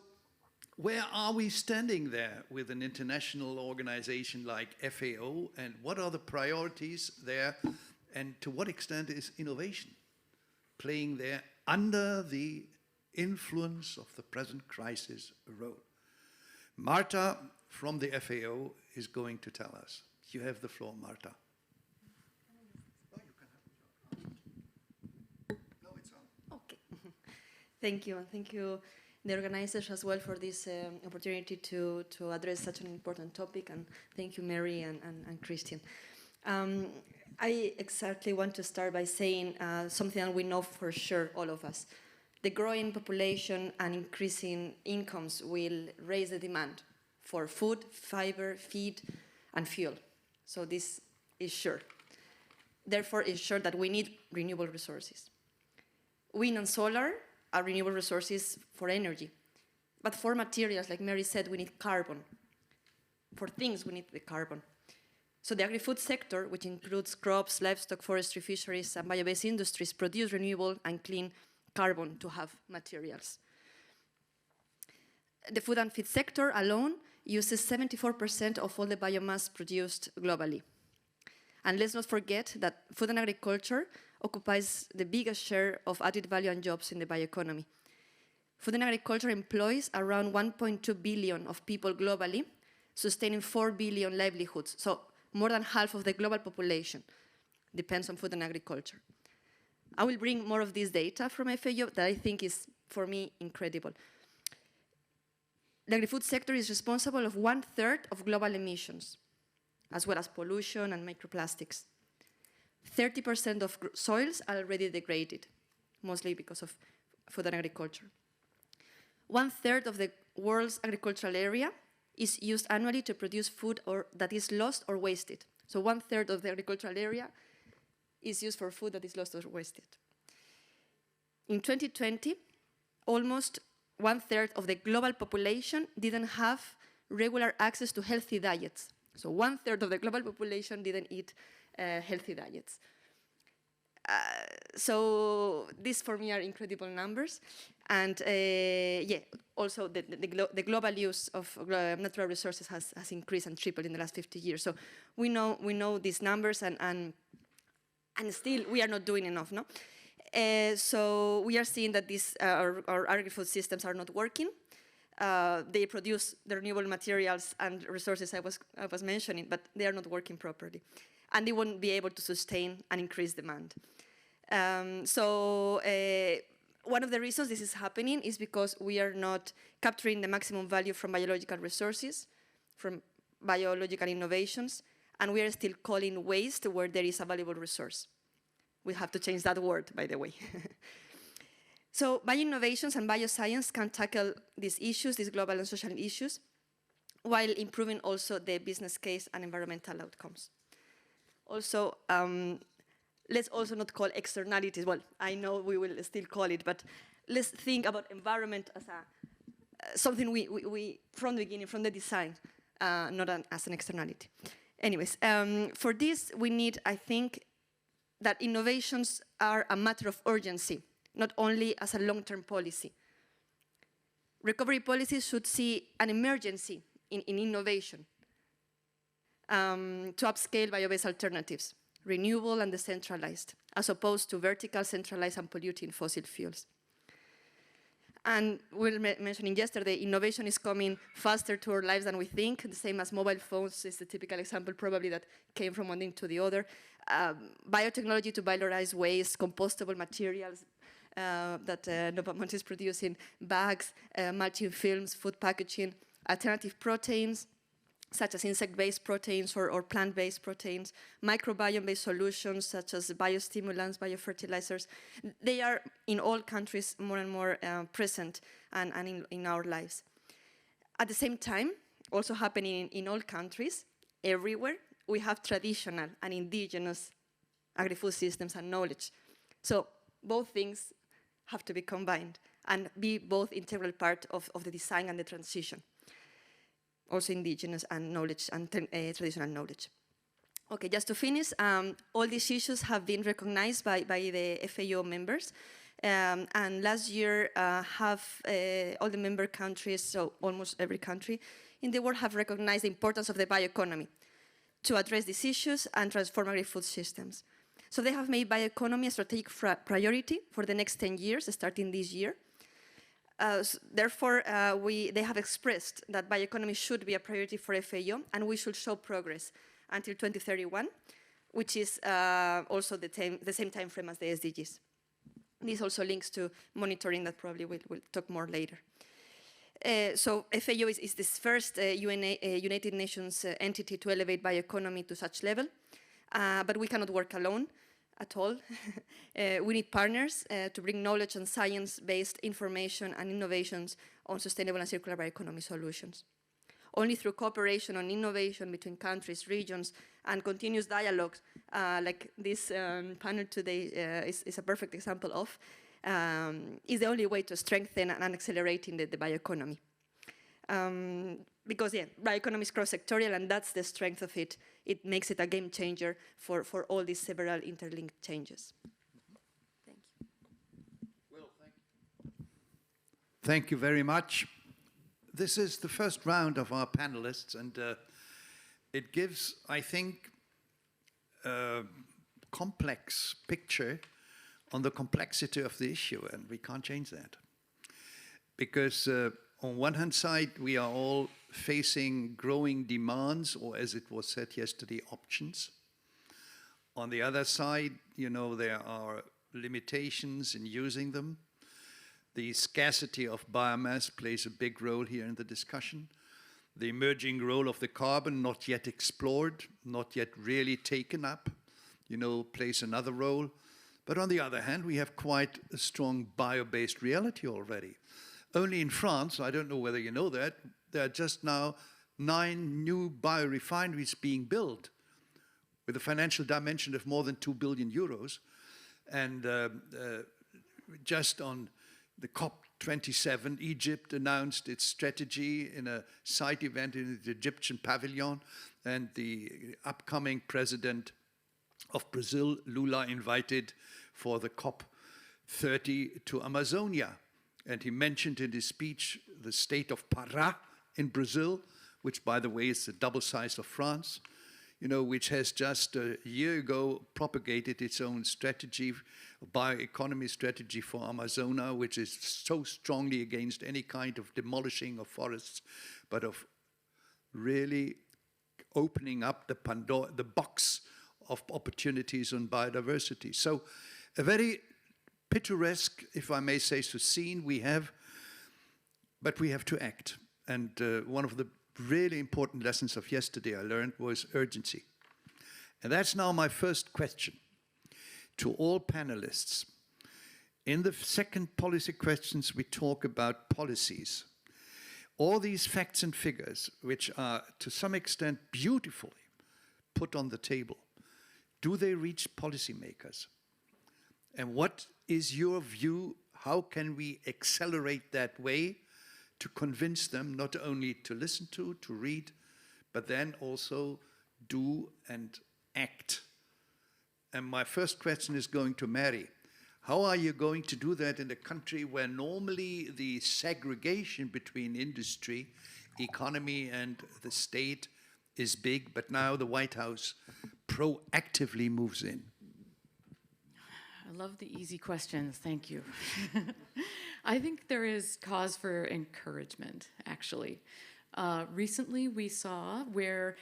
where are we standing there with an international organization like FAO, and what are the priorities there, and to what extent is innovation playing there under the influence of the present crisis a role? Marta from the FAO is going to tell us. You have the floor, Marta. No, it's on. Okay. Thank you, and thank you, the organizers, as well, for this opportunity to address such an important topic, and thank you, Mary and Christian. I exactly want to start by saying something that we know for sure, all of us. The growing population and increasing incomes will raise the demand for food, fiber, feed, and fuel. So this is sure. Therefore, it's sure that we need renewable resources. Wind and solar are renewable resources for energy. But for materials, like Mary said, we need carbon. For things, we need the carbon. So the agri-food sector, which includes crops, livestock, forestry, fisheries, and bio-based industries, produce renewable and clean carbon to have materials. The food and feed sector alone uses 74% of all the biomass produced globally. And let's not forget that food and agriculture occupies the biggest share of added value and jobs in the bioeconomy. Food and agriculture employs around 1.2 billion of people globally, sustaining 4 billion livelihoods. So more than half of the global population depends on food and agriculture. I will bring more of this data from FAO that I think is, for me, incredible. The agri-food sector is responsible of 1/3 of global emissions, as well as pollution and microplastics. 30% of soils are already degraded, mostly because of food and agriculture. 1/3 of the world's agricultural area is used annually to produce food that is lost or wasted. So 1/3 of the agricultural area is used for food that is lost or wasted. In 2020, almost 1/3 of the global population didn't have regular access to healthy diets. So 1/3 of the global population didn't eat healthy diets. So these, for me, are incredible numbers. And yeah, also the global use of natural resources has increased and tripled in the last 50 years. So we know these numbers, and still we are not doing enough, no? So we are seeing that our agri-food systems are not working. They produce the renewable materials and resources I was mentioning, but they are not working properly. And they won't be able to sustain and increase demand. One of the reasons this is happening is because we are not capturing the maximum value from biological resources, from biological innovations, and we are still calling waste where there is a valuable resource. We have to change that word, by the way. So bioinnovations and bioscience can tackle these issues, these global and social issues, while improving also the business case and environmental outcomes. Also, let's also not call externalities, well, I know we will still call it, but let's think about environment as something we from the beginning, from the design, not as an externality. Anyways, for this we need, I think, that innovations are a matter of urgency, not only as a long-term policy. Recovery policies should see an emergency in innovation to upscale bio-based alternatives, renewable and decentralized, as opposed to vertical, centralized and polluting fossil fuels. And we were mentioning yesterday, innovation is coming faster to our lives than we think, the same as mobile phones is the typical example probably that came from one thing to the other. Biotechnology to valorize waste, compostable materials that Nova Monte is producing, bags, mulching films, food packaging, alternative proteins, such as insect-based proteins or plant-based proteins, microbiome-based solutions such as biostimulants, biofertilizers. They are in all countries more and more present and in our lives. At the same time, also happening in all countries, everywhere, we have traditional and indigenous agri-food systems and knowledge. So both things have to be combined and be both integral part of the design and the transition. Also indigenous and knowledge and traditional knowledge. Okay, just to finish, all these issues have been recognized by the FAO members. And last year, all the member countries, so almost every country in the world, have recognized the importance of the bioeconomy to address these issues and transform agri-food systems. So they have made bioeconomy a strategic priority for the next 10 years, starting this year. Therefore, they have expressed that bioeconomy should be a priority for FAO, and we should show progress until 2031, which is also the same time frame as the SDGs. This also links to monitoring that probably we'll talk more later. So FAO is this first United Nations entity to elevate bioeconomy to such level, but we cannot work alone at all. We need partners to bring knowledge and science-based information and innovations on sustainable and circular bioeconomy solutions. Only through cooperation on innovation between countries, regions, and continuous dialogues, like this panel today is a perfect example of, is the only way to strengthen and accelerating the bioeconomy. Because, bioeconomy is cross-sectorial, and that's the strength of it. It makes it a game changer for all these several interlinked changes. Thank you. Well, thank you. Thank you very much. This is the first round of our panelists, and it gives, I think, a complex picture on the complexity of the issue, and we can't change that. Because on one hand side, we are all facing growing demands, or as it was said yesterday, options. On the other side, there are limitations in using them. The scarcity of biomass plays a big role here in the discussion. The emerging role of the carbon, not yet explored, not yet really taken up, plays another role. But on the other hand, we have quite a strong bio-based reality already. Only in France, I don't know whether you know that, there are just now 9 new biorefineries being built with a financial dimension of more than 2 billion euros. And just on the COP27, Egypt announced its strategy in a side event in the Egyptian pavilion, and the upcoming president of Brazil, Lula, invited for the COP30 to Amazonia. And he mentioned in his speech the state of Pará in Brazil, which, by the way, is the double size of France, which has just a year ago propagated its own strategy, bioeconomy strategy for Amazonia, which is so strongly against any kind of demolishing of forests, but of really opening up the box of opportunities on biodiversity. So a very picturesque, if I may say so, scene we have, but we have to act. And one of the really important lessons of yesterday I learned was urgency. And that's now my first question to all panelists. In the second policy questions, we talk about policies. All these facts and figures, which are to some extent beautifully put on the table, do they reach policymakers? And what is your view? How can we accelerate that way to convince them not only to listen to read, but then also do and act? And my first question is going to Mary. How are you going to do that in a country where normally the segregation between industry, economy, and the state is big, but now the White House proactively moves in? I love the easy questions, thank you. I think there is cause for encouragement, actually. Recently, we saw where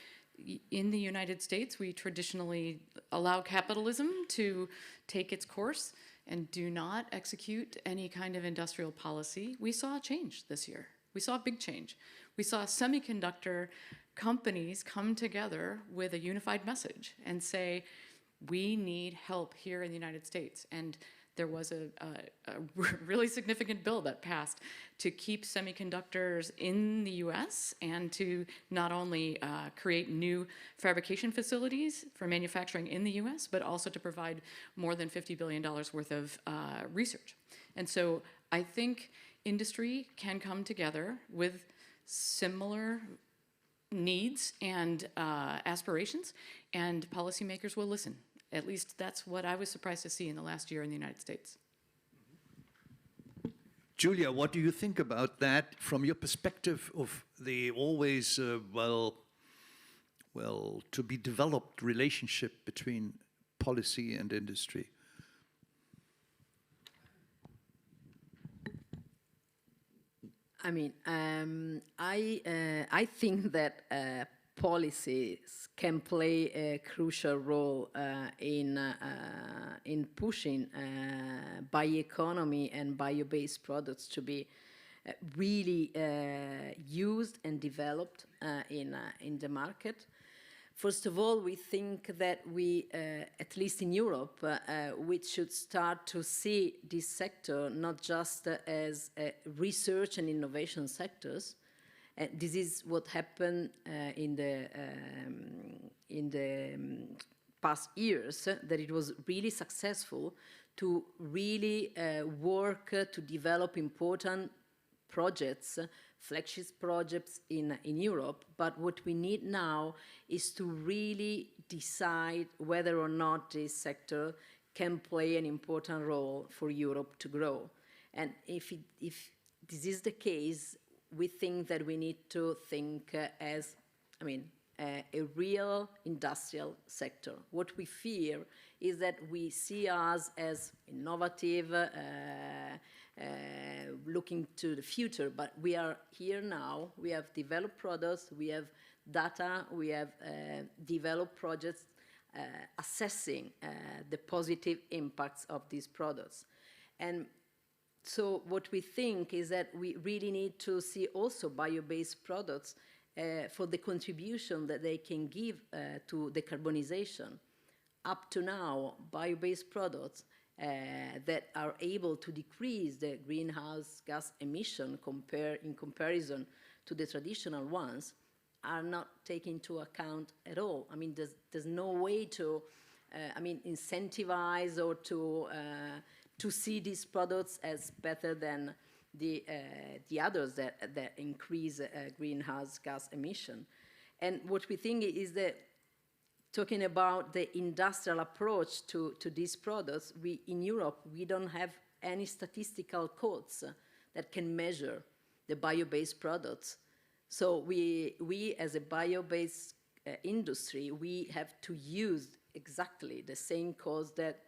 in the United States, we traditionally allow capitalism to take its course and do not execute any kind of industrial policy. We saw a change this year. We saw a big change. We saw semiconductor companies come together with a unified message and say, we need help here in the United States. And there was a really significant bill that passed to keep semiconductors in the US and to not only create new fabrication facilities for manufacturing in the US, but also to provide more than $50 billion worth of research. And so I think industry can come together with similar needs and aspirations, and policymakers will listen. At least that's what I was surprised to see in the last year in the United States. Julia, what do you think about that from your perspective of the always, well, to be developed relationship between policy and industry? I mean, I think that policies can play a crucial role in pushing bioeconomy and bio-based products to be really used and developed in the market. First of all, we think that we, at least in Europe, we should start to see this sector not just as research and innovation sectors. This is what happened in the past years, that it was really successful to really work to develop important projects, flagship projects in Europe. But what we need now is to really decide whether or not this sector can play an important role for Europe to grow. And if this is the case, we think that we need to think as, a real industrial sector. What we fear is that we see us as innovative, looking to the future, but we are here now. We have developed products, we have data, we have developed projects assessing the positive impacts of these products. And so what we think is that we really need to see also bio-based products for the contribution that they can give to decarbonization. Up to now, bio-based products that are able to decrease the greenhouse gas emission in comparison to the traditional ones are not taken into account at all. I mean, there's no way to, incentivize or to see these products as better than the others that increase greenhouse gas emission. And what we think is that, talking about the industrial approach to these products, in Europe, we don't have any statistical codes that can measure the bio-based products. So we as a bio-based industry, we have to use exactly the same codes that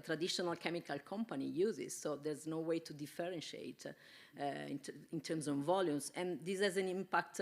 traditional chemical company uses. So there's no way to differentiate in terms of volumes. And this has an impact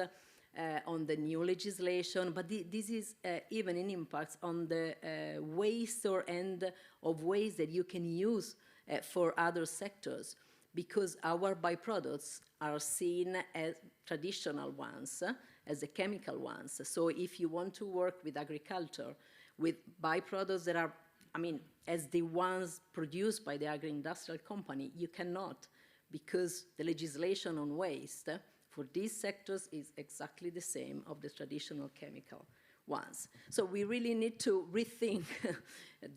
on the new legislation, but this is even an impact on the waste or end of waste that you can use for other sectors, because our byproducts are seen as traditional ones, as the chemical ones. So if you want to work with agriculture, with byproducts that are I mean, as the ones produced by the agri-industrial company, you cannot, because the legislation on waste for these sectors is exactly the same of the traditional chemical ones. So we really need to rethink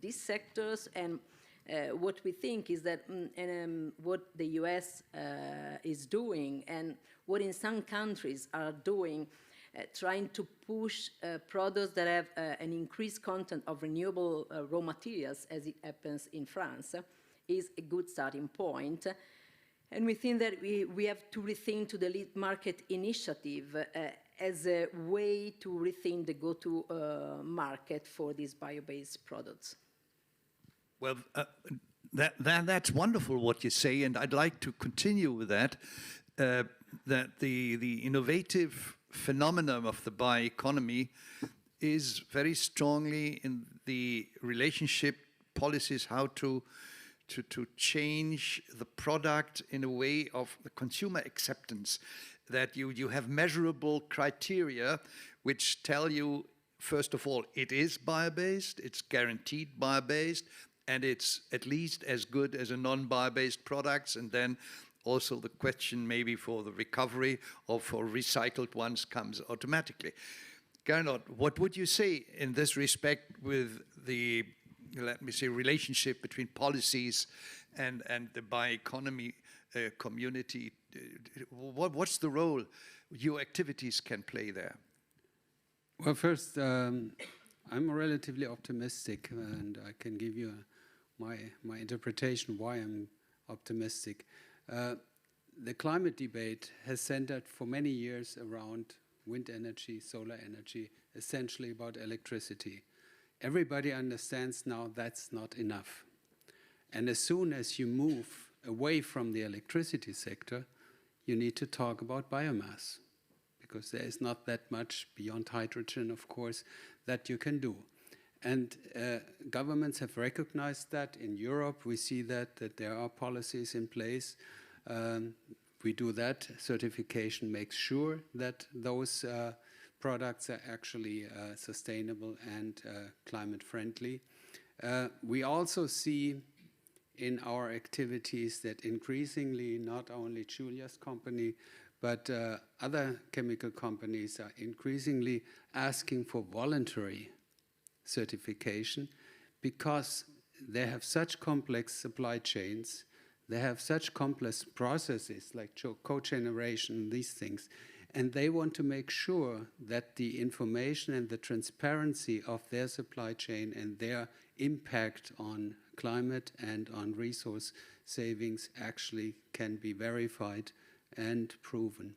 these sectors, and what we think is that what the US is doing and what in some countries are doing, trying to push products that have an increased content of renewable raw materials, as it happens in France, is a good starting point. And we think that we have to rethink to the lead market initiative as a way to rethink the go-to market for these bio-based products. Well, that's wonderful what you say, and I'd like to continue with that. That the innovative phenomenon of the bioeconomy is very strongly in the relationship policies, how to change the product in a way of the consumer acceptance, that you have measurable criteria which tell you, first of all, it is bio-based, it's guaranteed bio-based, and it's at least as good as a non-bio-based products, and then also the question maybe for the recovery or for recycled ones comes automatically. Gernot, what would you say in this respect with the, let me say, relationship between policies and the bioeconomy community? What's the role your activities can play there? Well, first, I'm relatively optimistic, and I can give you my interpretation why I'm optimistic. The climate debate has centered for many years around wind energy, solar energy, essentially about electricity. Everybody understands now that's not enough. And as soon as you move away from the electricity sector, you need to talk about biomass, because there is not that much beyond hydrogen, of course, that you can do. And governments have recognized that. In Europe, we see that there are policies in place. We do that. Certification makes sure that those products are actually sustainable and climate friendly. We also see in our activities that increasingly not only Julia's company, but other chemical companies are increasingly asking for voluntary certification, because they have such complex supply chains, they have such complex processes like cogeneration, these things, and they want to make sure that the information and the transparency of their supply chain and their impact on climate and on resource savings actually can be verified and proven.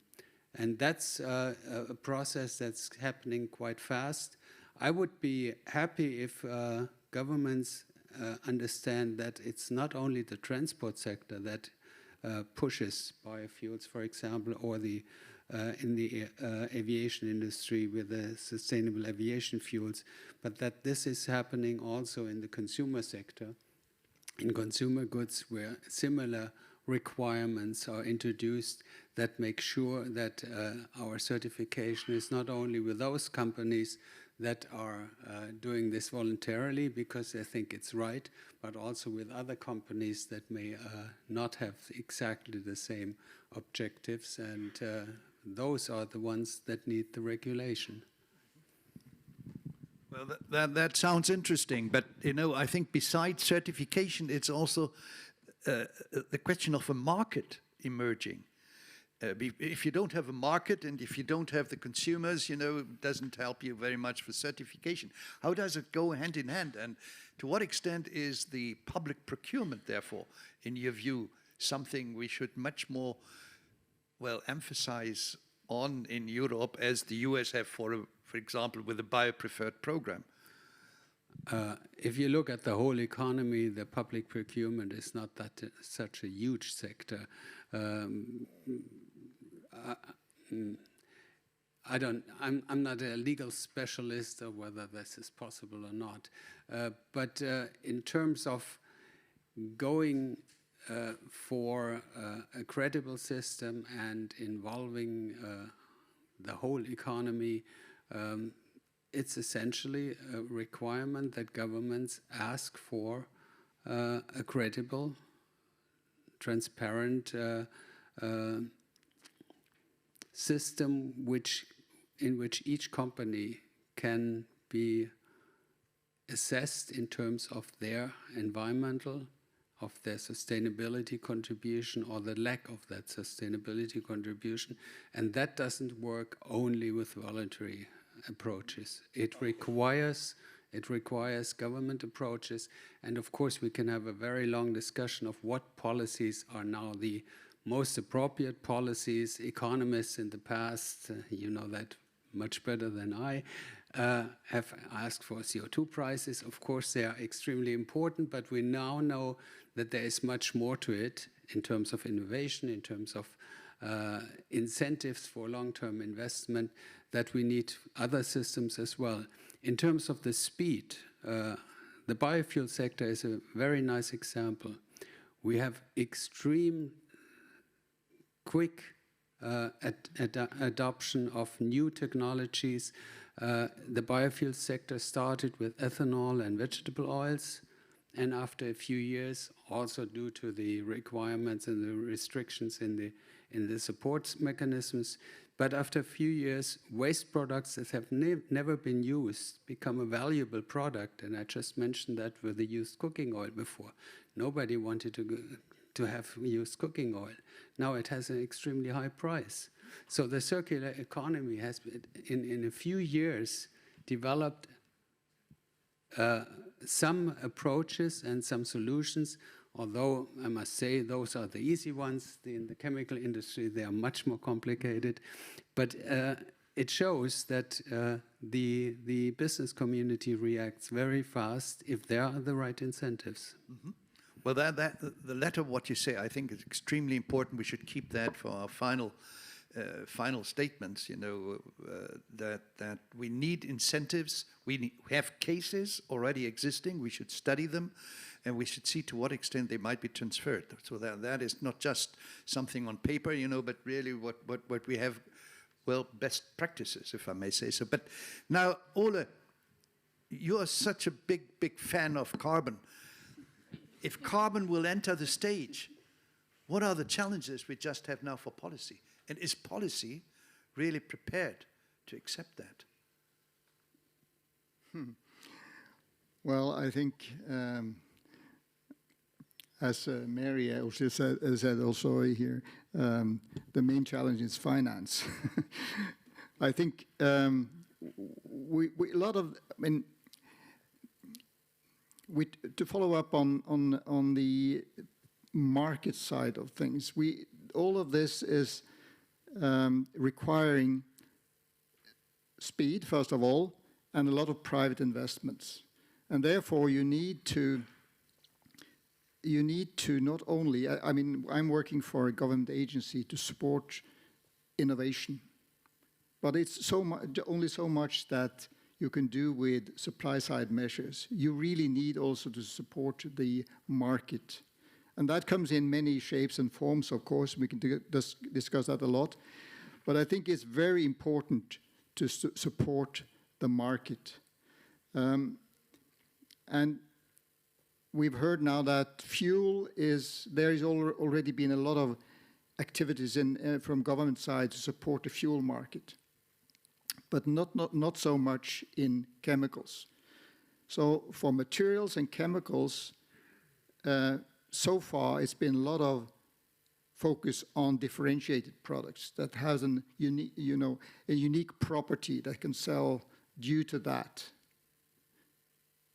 And that's a process that's happening quite fast. I would be happy if governments understand that it's not only the transport sector that pushes biofuels, for example, or in the aviation industry with the sustainable aviation fuels, but that this is happening also in the consumer sector, in consumer goods, where similar requirements are introduced that make sure that our certification is not only with those companies that are doing this voluntarily because they think it's right, but also with other companies that may not have exactly the same objectives, and those are the ones that need the regulation. Well, that sounds interesting, but I think besides certification, it's also the question of a market emerging. If you don't have a market and if you don't have the consumers, it doesn't help you very much for certification. How does it go hand in hand? And to what extent is the public procurement, therefore, in your view, something we should much more, emphasize on in Europe, as the US have, for example, with the bio-preferred program? If you look at the whole economy, the public procurement is not such a huge sector. I'm not a legal specialist of whether this is possible or not. But in terms of going for a credible system and involving the whole economy, it's essentially a requirement that governments ask for a credible, transparent system in which each company can be assessed in terms of their environmental, of their sustainability contribution or the lack of that sustainability contribution. And that doesn't work only with voluntary approaches. It requires government approaches. And of course, we can have a very long discussion of what policies are now the most appropriate policies. Economists in the past, you know that much better than I, have asked for CO2 prices. Of course, they are extremely important, but we now know that there is much more to it in terms of innovation, in terms of incentives for long-term investment, that we need other systems as well. In terms of the speed, the biofuel sector is a very nice example. We have extreme quick adoption of new technologies. The biofuel sector started with ethanol and vegetable oils, and after a few years, also due to the requirements and the restrictions in the support mechanisms, but after a few years, waste products that have never been used become a valuable product, and I just mentioned that with the used cooking oil before. Nobody wanted to have used cooking oil. Now it has an extremely high price. So the circular economy has, in a few years, developed some approaches and some solutions, although I must say those are the easy ones. In the chemical industry, they are much more complicated. But it shows that the business community reacts very fast if there are the right incentives. Mm-hmm. Well, the latter of what you say, I think, is extremely important. We should keep that for our final statements. You know, that we need incentives. We have cases already existing. We should study them, and we should see to what extent they might be transferred. So that is not just something on paper, you know, but really what we have, well, best practices, if I may say so. But now, Ole, you are such a big fan of carbon. If carbon will enter the stage, what are the challenges we just have now for policy? And is policy really prepared to accept that? Well, I think, as Mary also said also here, the main challenge is finance. I think to follow up on the market side of things, all of this is requiring speed, first of all, and a lot of private investments. And therefore, you need to not only, I mean, I'm working for a government agency to support innovation, but it's only so much that you can do with supply-side measures. You really need also to support the market. And that comes in many shapes and forms, of course. We can discuss that a lot. But I think it's very important to support the market. And we've heard now that there has already been a lot of activities from government side to support the fuel market, but not so much in chemicals. So for materials and chemicals, so far it's been a lot of focus on differentiated products that has a unique property that can sell due to that.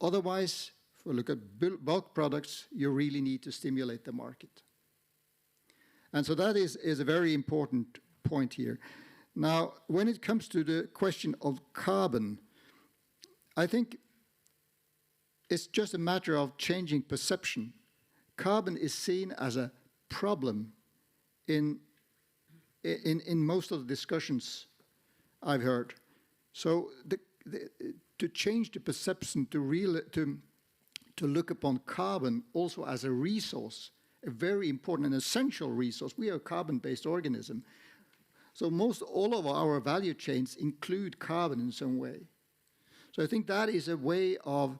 Otherwise, if we look at bulk products, you really need to stimulate the market. And so that is a very important point here. Now, when it comes to the question of carbon, I think it's just a matter of changing perception. Carbon is seen as a problem in most of the discussions I've heard. So to change the perception, to look upon carbon also as a resource, a very important and essential resource. We are a carbon-based organism. So all of our value chains include carbon in some way. So I think that is a way of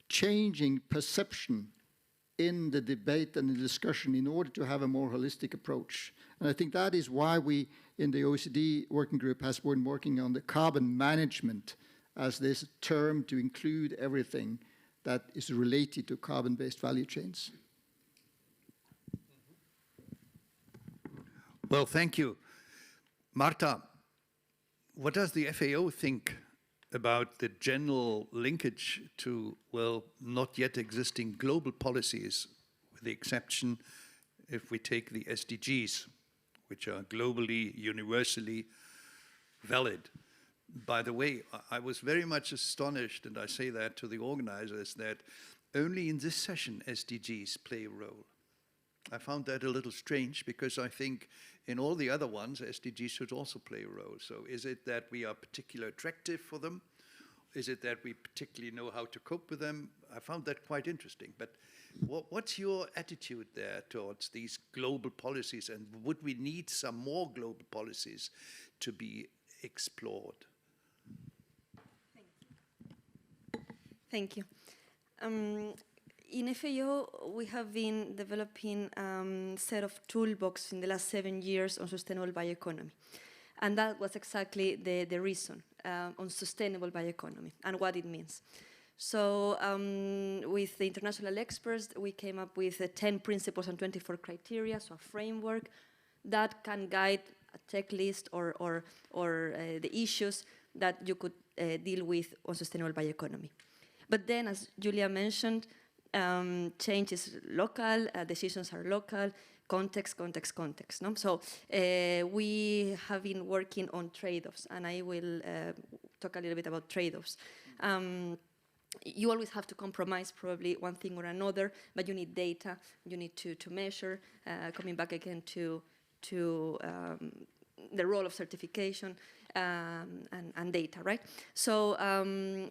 changing perception in the debate and the discussion in order to have a more holistic approach. And I think that is why we in the OECD working group has been working on the carbon management as this term to include everything that is related to carbon-based value chains. Well, thank you. Marta, what does the FAO think about the general linkage to, well, not yet existing global policies, with the exception if we take the SDGs, which are globally, universally valid? By the way, I was very much astonished, and I say that to the organizers, that only in this session SDGs play a role. I found that a little strange because I think in all the other ones, SDGs should also play a role. So is it that we are particularly attractive for them? Is it that we particularly know how to cope with them? I found that quite interesting. But what's your attitude there towards these global policies? And would we need some more global policies to be explored? Thank you. In FAO, we have been developing a set of toolbox in the last 7 years on sustainable bioeconomy. And that was exactly the reason on sustainable bioeconomy and what it means. So with the international experts, we came up with 10 principles and 24 criteria, so a framework that can guide a checklist or the issues that you could deal with on sustainable bioeconomy. But then, as Julia mentioned, change is local, decisions are local, context. No? So we have been working on trade-offs, and I will talk a little bit about trade-offs. You always have to compromise probably one thing or another, but you need data, you need to measure, coming back again to the role of certification and data, right? So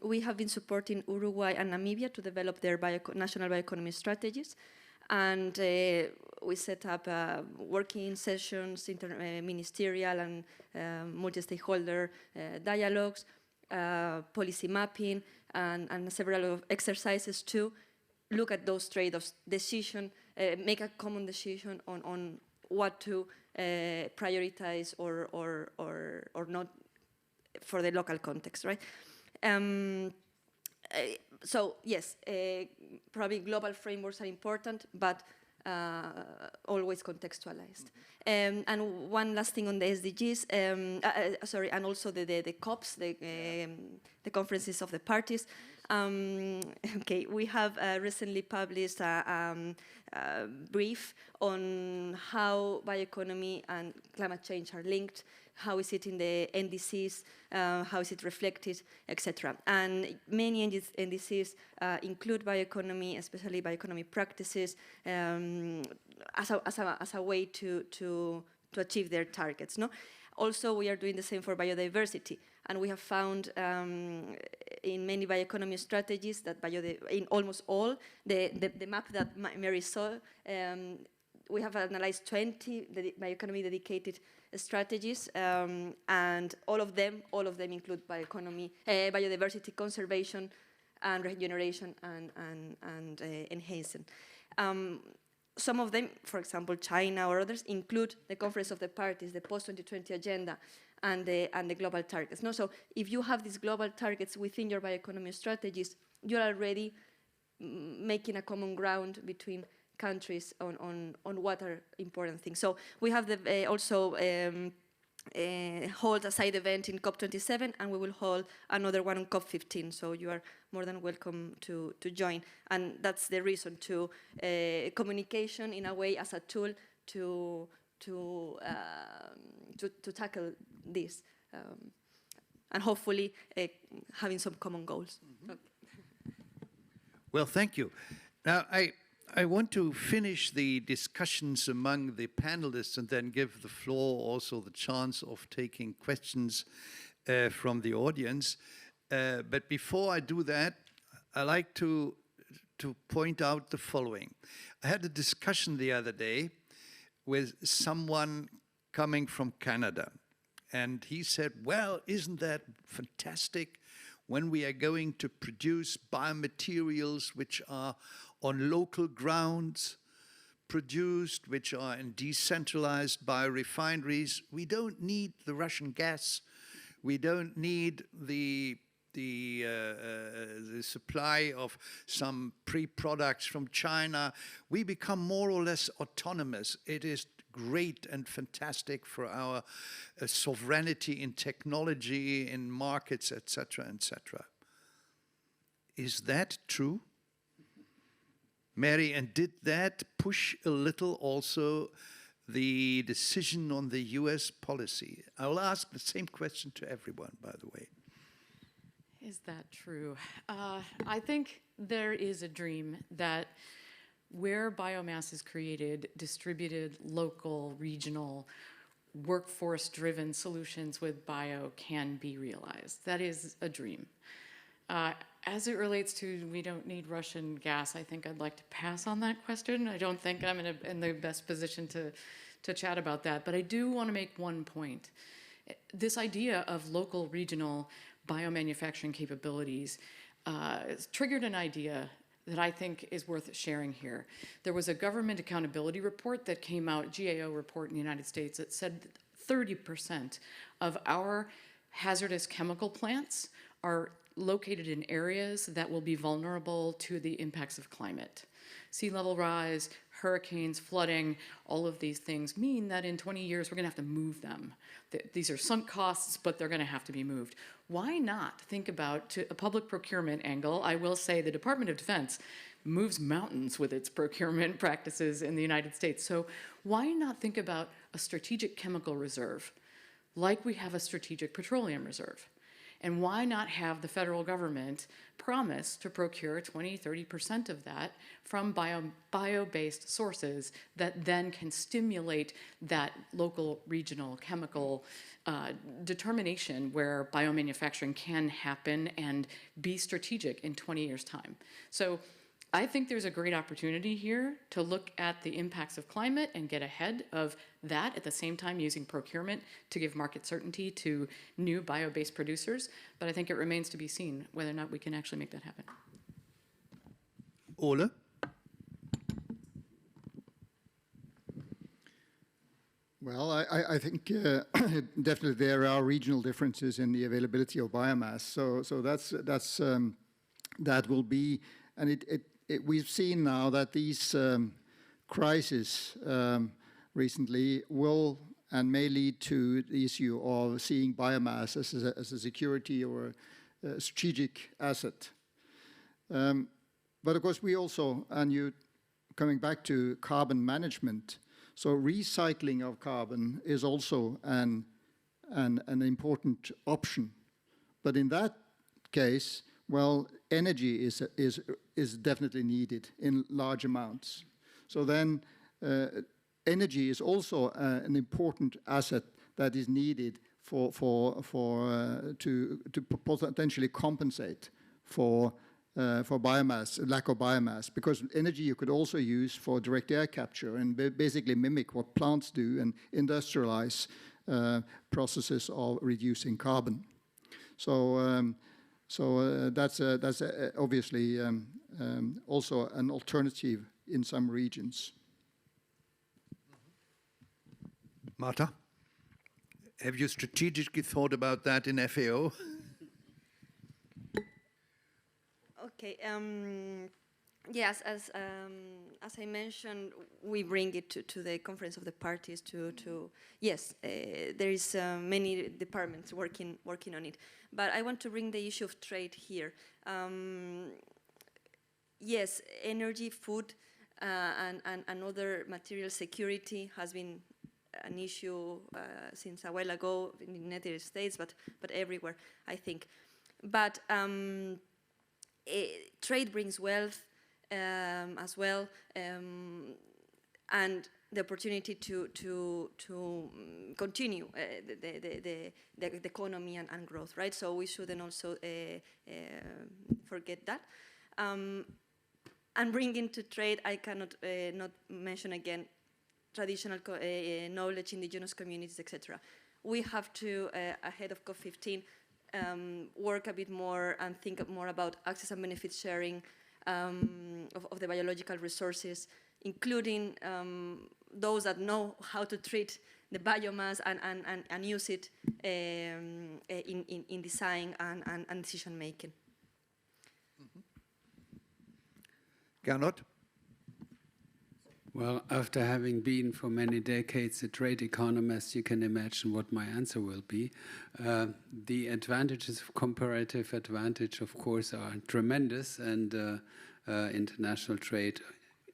we have been supporting Uruguay and Namibia to develop their national bioeconomy strategies. And we set up working sessions, ministerial and multi-stakeholder dialogues, policy mapping, and several of exercises to look at those trade-offs, make a common decision on what to prioritize or not for the local context, right? So yes, probably global frameworks are important, but always contextualized. And one last thing on the SDGs, and also the COPs, the conferences of the parties. Okay, we have recently published a brief on how bioeconomy and climate change are linked, how is it in the NDCs, how is it reflected, etc. And many NDCs include bioeconomy, especially bioeconomy practices, as a way to achieve their targets. No? Also, we are doing the same for biodiversity, and we have found in many bioeconomy strategies that in almost all, the map that Mary saw, we have analyzed 20 bioeconomy dedicated strategies, and all of them include bioeconomy, biodiversity conservation, and regeneration and enhancing. Some of them, for example, China or others, include the Conference of the Parties, the post-2020 agenda, and the global targets. No? So if you have these global targets within your bioeconomy strategies, you're already making a common ground between countries on what are important things. So we have also hold a side event in COP27, and we will hold another one on COP15. So you are more than welcome to join. And that's the reason to communication in a way as a tool to tackle this, and hopefully having some common goals. Mm-hmm. Okay. Well, thank you. Now I want to finish the discussions among the panelists and then give the floor also the chance of taking questions from the audience. But before I do that, I like to point out the following. I had a discussion the other day with someone coming from Canada. And he said, well, isn't that fantastic? when we are going to produce biomaterials which are on local grounds, produced, which are in decentralized biorefineries, we don't need the Russian gas. We don't need the supply of some pre-products from China. We become more or less autonomous. It is great and fantastic for our sovereignty in technology, in markets, etc., etc. Is that true? Mary, and did that push a little also the decision on the US policy? I will ask the same question to everyone, by the way. Is that true? I think there is a dream that where biomass is created, distributed, local, regional, workforce-driven solutions with bio can be realized. That is a dream. As it relates to we don't need Russian gas, I think I'd like to pass on that question. I don't think I'm in the best position to chat about that, but I do want to make one point. This idea of local, regional biomanufacturing capabilities triggered an idea that I think is worth sharing here. There was a government accountability report that came out, GAO report in the United States, that said that 30% of our hazardous chemical plants are located in areas that will be vulnerable to the impacts of climate. Sea level rise, hurricanes, flooding, all of these things mean that in 20 years we're gonna have to move them. These are sunk costs, but they're gonna have to be moved. Why not think about, to a public procurement angle, I will say the Department of Defense moves mountains with its procurement practices in the United States. So why not think about a strategic chemical reserve like we have a strategic petroleum reserve? And why not have the federal government promise to procure 20, 30% of that from bio-based sources that then can stimulate that local, regional, chemical determination where biomanufacturing can happen and be strategic in 20 years' time. So I think there's a great opportunity here to look at the impacts of climate and get ahead of that at the same time using procurement to give market certainty to new bio-based producers. But I think it remains to be seen whether or not we can actually make that happen. Ole? Well, I think definitely there are regional differences in the availability of biomass. So that will be, and we've seen now that these crises recently will and may lead to the issue of seeing biomass as a security or a strategic asset. But of course we also, and you coming back to carbon management, so recycling of carbon is also an important option. But in that case, well, energy is definitely needed in large amounts. So then energy is also an important asset that is needed to potentially compensate for biomass, lack of biomass, because energy you could also use for direct air capture and basically mimic what plants do and industrialize processes of reducing carbon. So that's obviously also an alternative in some regions. Marta, have you strategically thought about that in FAO? Okay. Yes, as I mentioned, we bring it to the Conference of the Parties yes, there is many departments working on it, but I want to bring the issue of trade here. Yes, energy, food, and other material security has been an issue since a while ago in the United States, but everywhere, I think. But trade brings wealth as well, and the opportunity to continue the economy and growth, right? So we shouldn't also forget that. And bring into trade, I cannot not mention again traditional knowledge, indigenous communities, etc. We have to, ahead of COP15, work a bit more and think more about access and benefit sharing of the biological resources, including those that know how to treat the biomass and use it in design and decision making. Gernot? Well, after having been for many decades a trade economist, you can imagine what my answer will be. The advantages of comparative advantage, of course, are tremendous, and international trade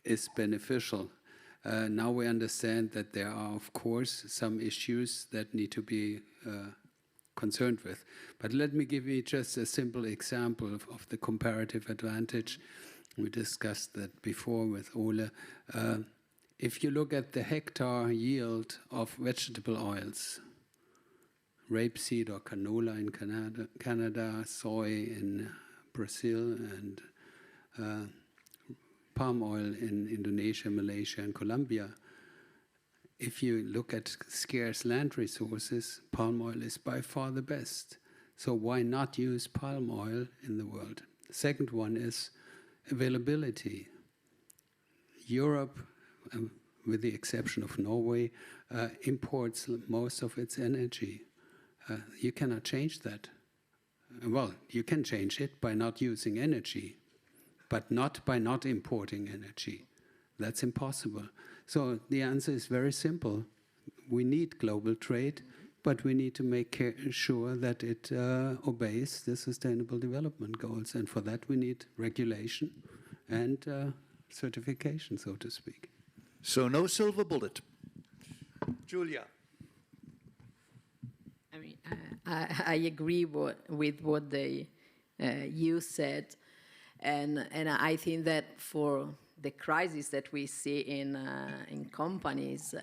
is beneficial. Now we understand that there are, of course, some issues that need to be concerned with. But let me give you just a simple example of the comparative advantage. We discussed that before with Ole. If you look at the hectare yield of vegetable oils, rapeseed or canola in Canada, soy in Brazil, and palm oil in Indonesia, Malaysia, and Colombia, if you look at scarce land resources, palm oil is by far the best. So why not use palm oil in the world? The second one is availability. Europe, with the exception of Norway, imports most of its energy. You cannot change that. Well, you can change it by not using energy, but not by not importing energy. That's impossible. So the answer is very simple. We need global trade, but we need to make sure that it obeys the Sustainable Development Goals. And for that, we need regulation and certification, so to speak. So no silver bullet. Julia. I mean, I agree with what you said, and I think that for the crisis that we see in companies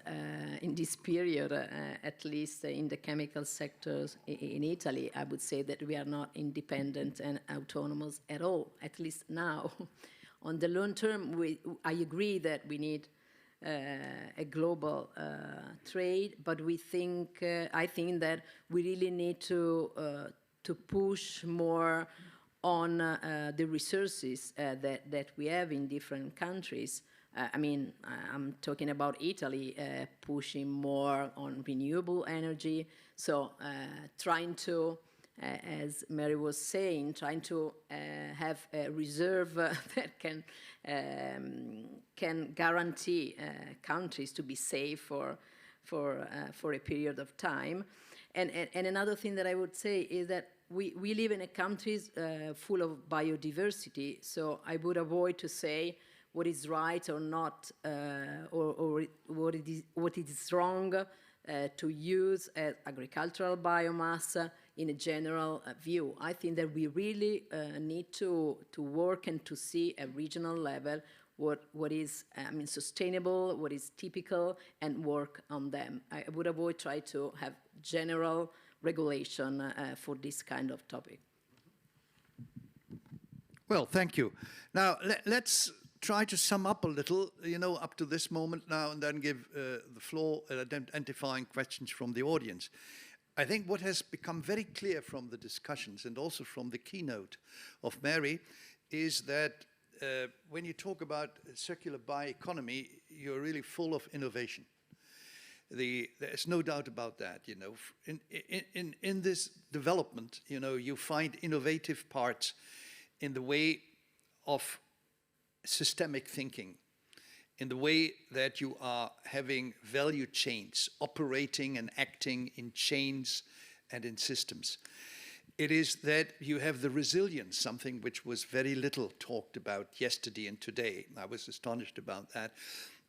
in this period, at least in the chemical sectors in Italy, I would say that we are not independent and autonomous at all, at least now. On the long term, I agree that we need a global trade, but I think that we really need to push more on the resources that we have in different countries. I mean, I'm talking about Italy pushing more on renewable energy. So trying to, as Mary was saying, trying to have a reserve that can guarantee countries to be safe for a period of time. And another thing that I would say is that we live in a country full of biodiversity, so I would avoid to say what is right or not, or what is wrong to use as agricultural biomass in a general view. I think that we really need to work and to see at regional level what is sustainable, what is typical, and work on them. I would avoid try to have general regulation for this kind of topic. Well, thank you. Now, let's try to sum up a little, up to this moment now, and then give the floor identifying questions from the audience. I think what has become very clear from the discussions and also from the keynote of Mary is that when you talk about circular bioeconomy, you're really full of innovation. There's no doubt about that. In this development, you find innovative parts in the way of systemic thinking, in the way that you are having value chains operating and acting in chains and in systems. It is that you have the resilience, something which was very little talked about yesterday and today. I was astonished about that,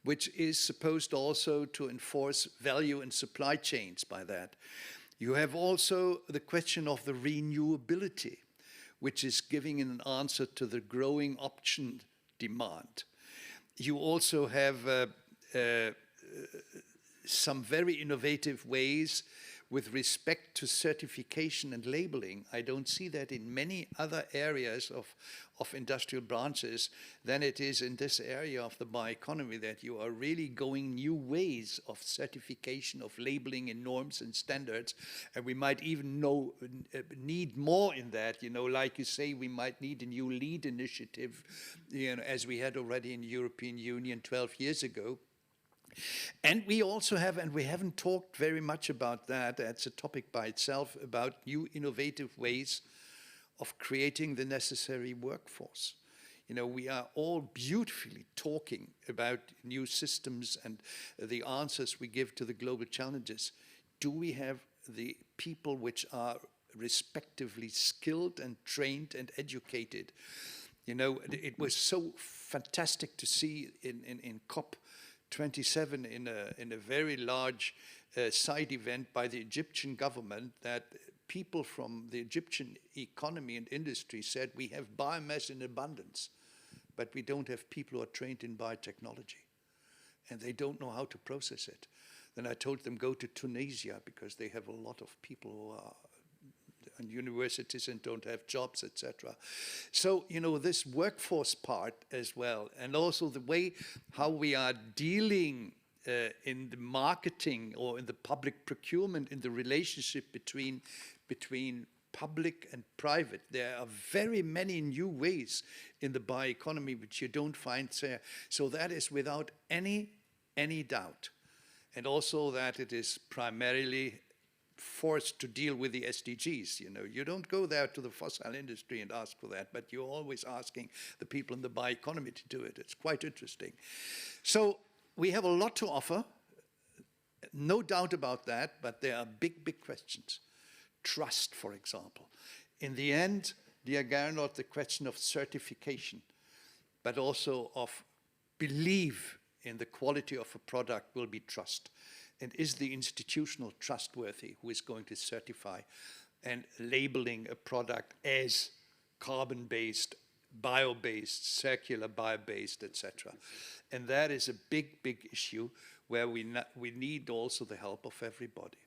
which is supposed also to enforce value and supply chains by that. You have also the question of the renewability, which is giving an answer to the growing option demand. You also have some very innovative ways with respect to certification and labeling. I don't see that in many other areas of industrial branches than it is in this area of the bioeconomy, that you are really going new ways of certification, of labeling and norms and standards. And we might even need more in that, like you say, we might need a new LEAD initiative, as we had already in the European Union 12 years ago. And we also have, and we haven't talked very much about that, that's a topic by itself, about new innovative ways of creating the necessary workforce. We are all beautifully talking about new systems and the answers we give to the global challenges. Do we have the people which are respectively skilled and trained and educated? It was so fantastic to see in COP27 in a very large side event by the Egyptian government that people from the Egyptian economy and industry said, we have biomass in abundance, but we don't have people who are trained in biotechnology, and they don't know how to process it. Then I told them, go to Tunisia, because they have a lot of people who are in universities and don't have jobs, etc. So, this workforce part as well, and also the way how we are dealing in the marketing or in the public procurement, in the relationship between public and private. There are very many new ways in the bioeconomy which you don't find there. So that is without any doubt. And also that it is primarily forced to deal with the SDGs. You don't go there to the fossil industry and ask for that, but you're always asking the people in the bioeconomy to do it. It's quite interesting. So we have a lot to offer, no doubt about that, but there are big questions. Trust, for example. In the end, dear Gernot, the question of certification, but also of belief in the quality of a product will be trust. And is the institutional trustworthy who is going to certify and labeling a product as carbon-based, bio-based, circular bio-based, etc. And that is a big issue where we need also the help of everybody.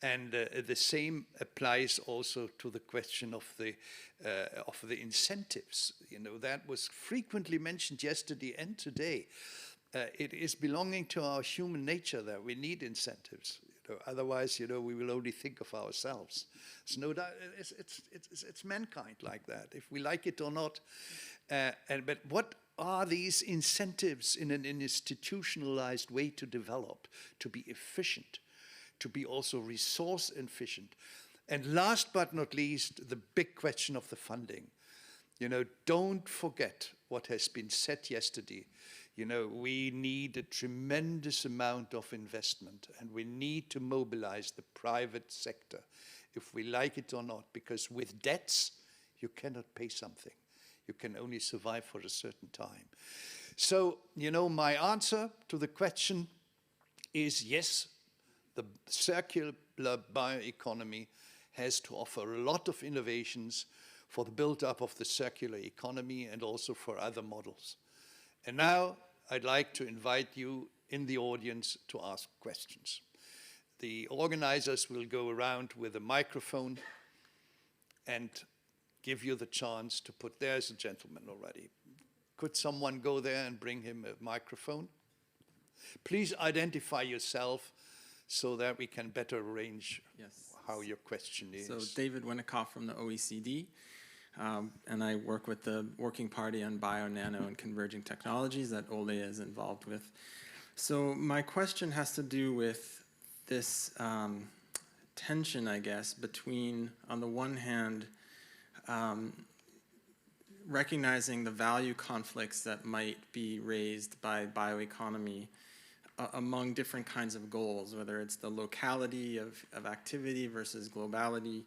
And the same applies also to the question of the incentives. That was frequently mentioned yesterday and today. It is belonging to our human nature that we need incentives. Otherwise, we will only think of ourselves. It's no doubt, it's mankind like that, if we like it or not. But what are these incentives in an institutionalized way to develop, to be efficient, to be also resource efficient? And last but not least, the big question of the funding. Don't forget what has been said yesterday. We need a tremendous amount of investment, and we need to mobilize the private sector, if we like it or not, because with debts, you cannot pay something. You can only survive for a certain time. So, my answer to the question is yes, the circular bioeconomy has to offer a lot of innovations for the build-up of the circular economy and also for other models. And now I'd like to invite you in the audience to ask questions. The organizers will go around with a microphone and give you the chance to put, there's a gentleman already. Could someone go there and bring him a microphone? Please identify yourself so that we can better arrange how your question is. So David Winnicott from the OECD. And I work with the Working Party on Bio, Nano, and Converging Technologies that Ole is involved with. So my question has to do with this tension, I guess, between, on the one hand, recognizing the value conflicts that might be raised by bioeconomy among different kinds of goals, whether it's the locality of activity versus globalism,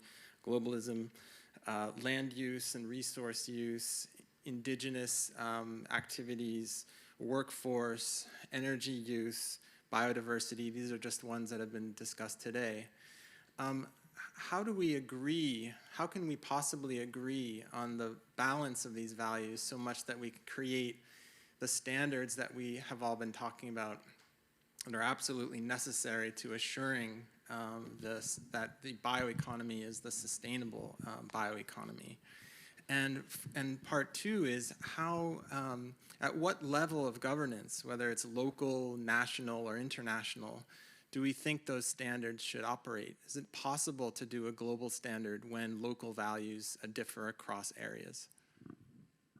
land use and resource use, indigenous activities, workforce, energy use, biodiversity. These are just ones that have been discussed today. How do we agree, how can we possibly agree on the balance of these values so much that we can create the standards that we have all been talking about that are absolutely necessary to assuring that the bioeconomy is the sustainable bioeconomy. And part two is how, at what level of governance, whether it's local, national, or international, do we think those standards should operate? Is it possible to do a global standard when local values differ across areas?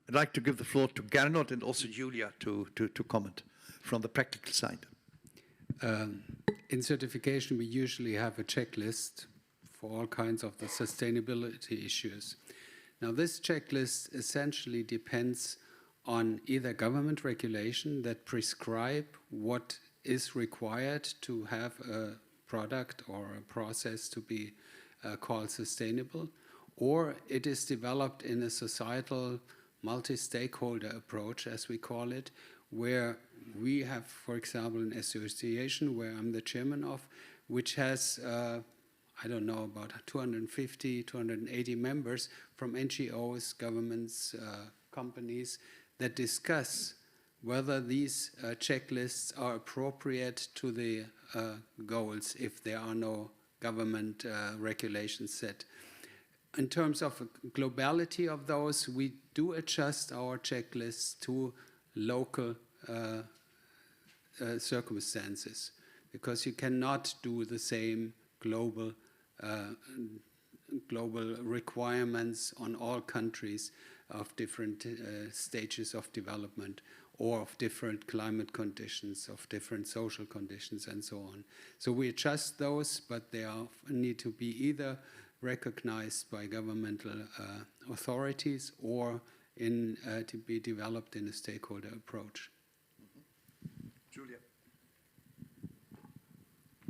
I'd like to give the floor to Gernot and also Julia to comment from the practical side. In certification, we usually have a checklist for all kinds of the sustainability issues. Now, this checklist essentially depends on either government regulation that prescribe what is required to have a product or a process to be called sustainable, or it is developed in a societal multi-stakeholder approach, as we call it, where we have, for example, an association where I'm the chairman of, which has, I don't know, about 250, 280 members from NGOs, governments, companies that discuss whether these checklists are appropriate to the goals if there are no government regulations set. In terms of globality of those, we do adjust our checklists to local circumstances, because you cannot do the same global requirements on all countries of different stages of development, or of different climate conditions, of different social conditions, and so on. So we adjust those, but they need to be either recognized by governmental authorities or to be developed in a stakeholder approach. Julia.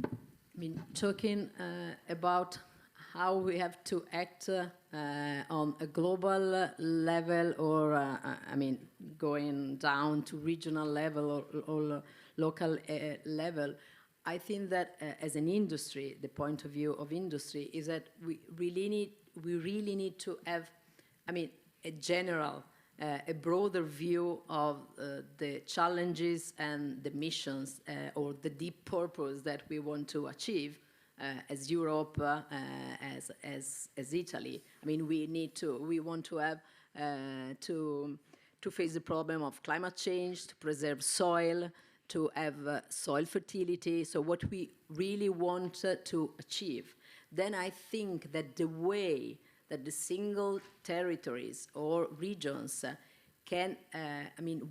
I mean, talking about how we have to act on a global level, or I mean, going down to regional level or local level, I think that as an industry, the point of view of industry is that we really need to have, I mean, a general, a broader view of the challenges and the missions or the deep purpose that we want to achieve as Europe, as Italy. I mean, we want to have to face the problem of climate change, to preserve soil, to have soil fertility, so what we really want to achieve. Then I think that the way that the single territories or regions can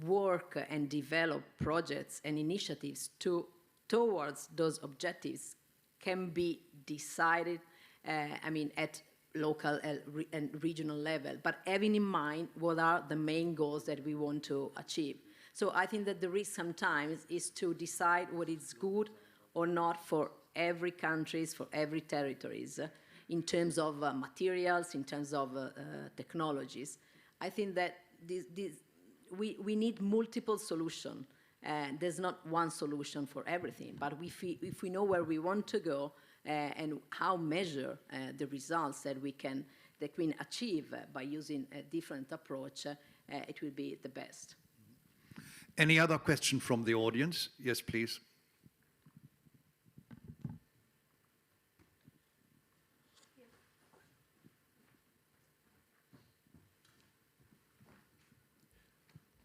work and develop projects and initiatives towards those objectives can be decided at local and regional level, but having in mind what are the main goals that we want to achieve. So I think that the risk sometimes is to decide what is good or not for every countries, for every territories, in terms of materials, in terms of technologies. I think that we need multiple solutions. There's not one solution for everything, but if we know where we want to go and how measure the results that we can achieve by using a different approach, it will be the best. Any other question from the audience? Yes, please.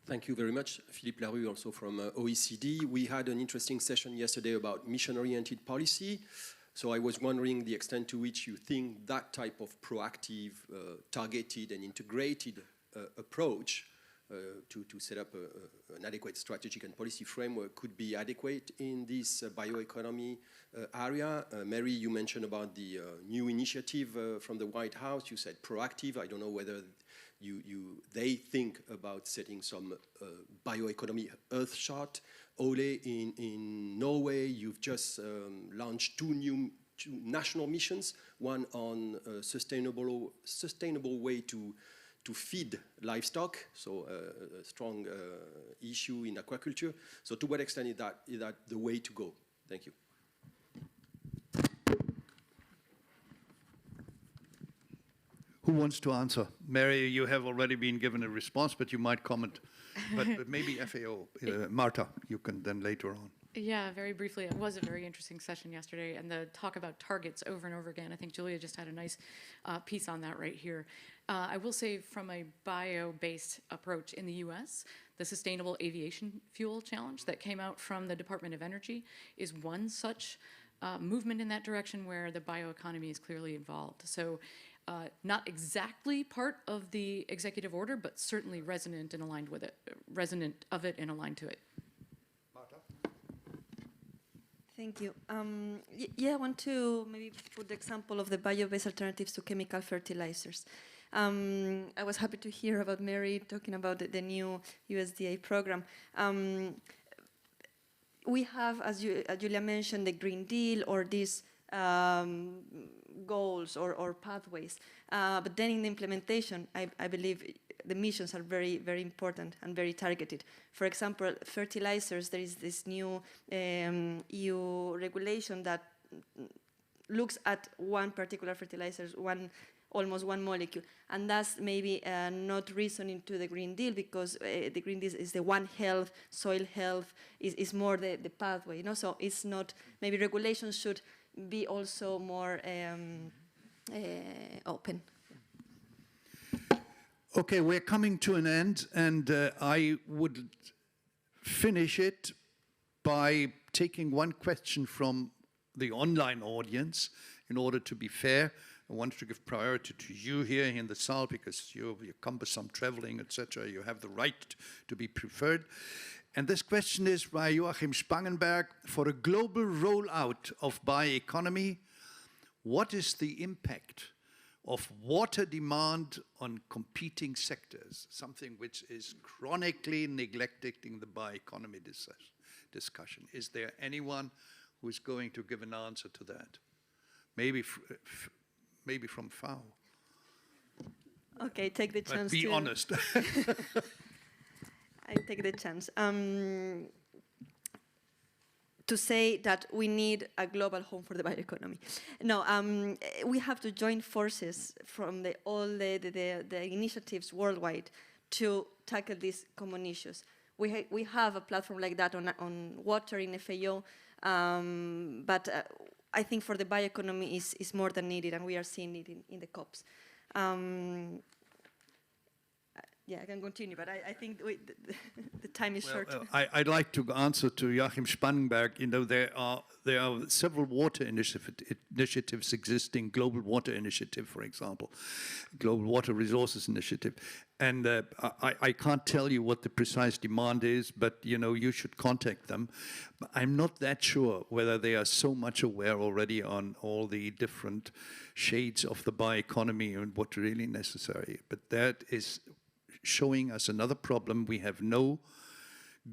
Thank you very much. Philippe Larue, also from OECD. We had an interesting session yesterday about mission-oriented policy. So I was wondering the extent to which you think that type of proactive, targeted and integrated approach to set up an adequate strategic and policy framework could be adequate in this bioeconomy area. Mary, you mentioned about the new initiative from the White House. You said proactive. I don't know whether they think about setting some bioeconomy earth shot. Ole, in Norway, you've just launched two national missions, one on a sustainable way to feed livestock, so a strong issue in aquaculture. So to what extent is that the way to go? Thank you. Who wants to answer? Mary, you have already been given a response, but you might comment. But maybe FAO. Marta, you can then later on. Yeah, very briefly, it was a very interesting session yesterday, and the talk about targets over and over again. I think Julia just had a nice piece on that right here. I will say from a bio-based approach in the US, the Sustainable Aviation Fuel Challenge that came out from the Department of Energy is one such movement in that direction where the bioeconomy is clearly involved. So not exactly part of the executive order, but certainly resonant and aligned with it, resonant of it and aligned to it. Thank you. Yeah, I want to maybe put the example of the bio-based alternatives to chemical fertilizers. I was happy to hear about Mary talking about the new USDA program. We have, as Julia mentioned, the Green Deal or these goals or pathways. But then in the implementation, I believe the missions are very, very important and very targeted. For example, fertilizers, there is this new EU regulation that looks at one particular fertilizer, almost one molecule, and that's maybe not reasoning to the Green Deal, because the Green Deal is the One Health, soil health is more the pathway, you know. So it's not, maybe regulations should be also more open. Okay, we're coming to an end, and I would finish it by taking one question from the online audience in order to be fair. I wanted to give priority to you here in the Saal because you're cumbersome traveling, etc. You have the right to be preferred. And this question is by Joachim Spangenberg. For a global rollout of bioeconomy, what is the impact of water demand on competing sectors, something which is chronically neglected in the bioeconomy discussion? Is there anyone who is going to give an answer to that? Maybe from FAO. Okay, take the chance. But be honest. I take the chance. To say that we need a global home for the bioeconomy. No, we have to join forces from all the initiatives worldwide to tackle these common issues. We have a platform like that on water in FAO, but I think for the bioeconomy is more than needed, and we are seeing it in the COPs. Yeah, I can continue, but I think the time is short. I'd like to answer to Joachim Spangenberg. You know, there are several water initiatives existing. Global Water Initiative, for example, Global Water Resources Initiative, and I can't tell you what the precise demand is, but you know, you should contact them. But I'm not that sure whether they are so much aware already on all the different shades of the bioeconomy and what's really necessary. But that is showing us another problem. We have no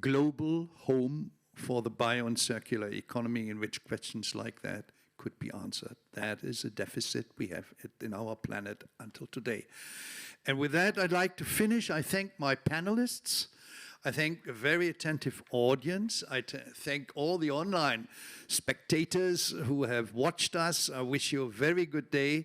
global home for the bio and circular economy in which questions like that could be answered. That is a deficit we have in our planet until today. And with that, I'd like to finish. I thank my panelists. I thank a very attentive audience. I thank all the online spectators who have watched us. I wish you a very good day.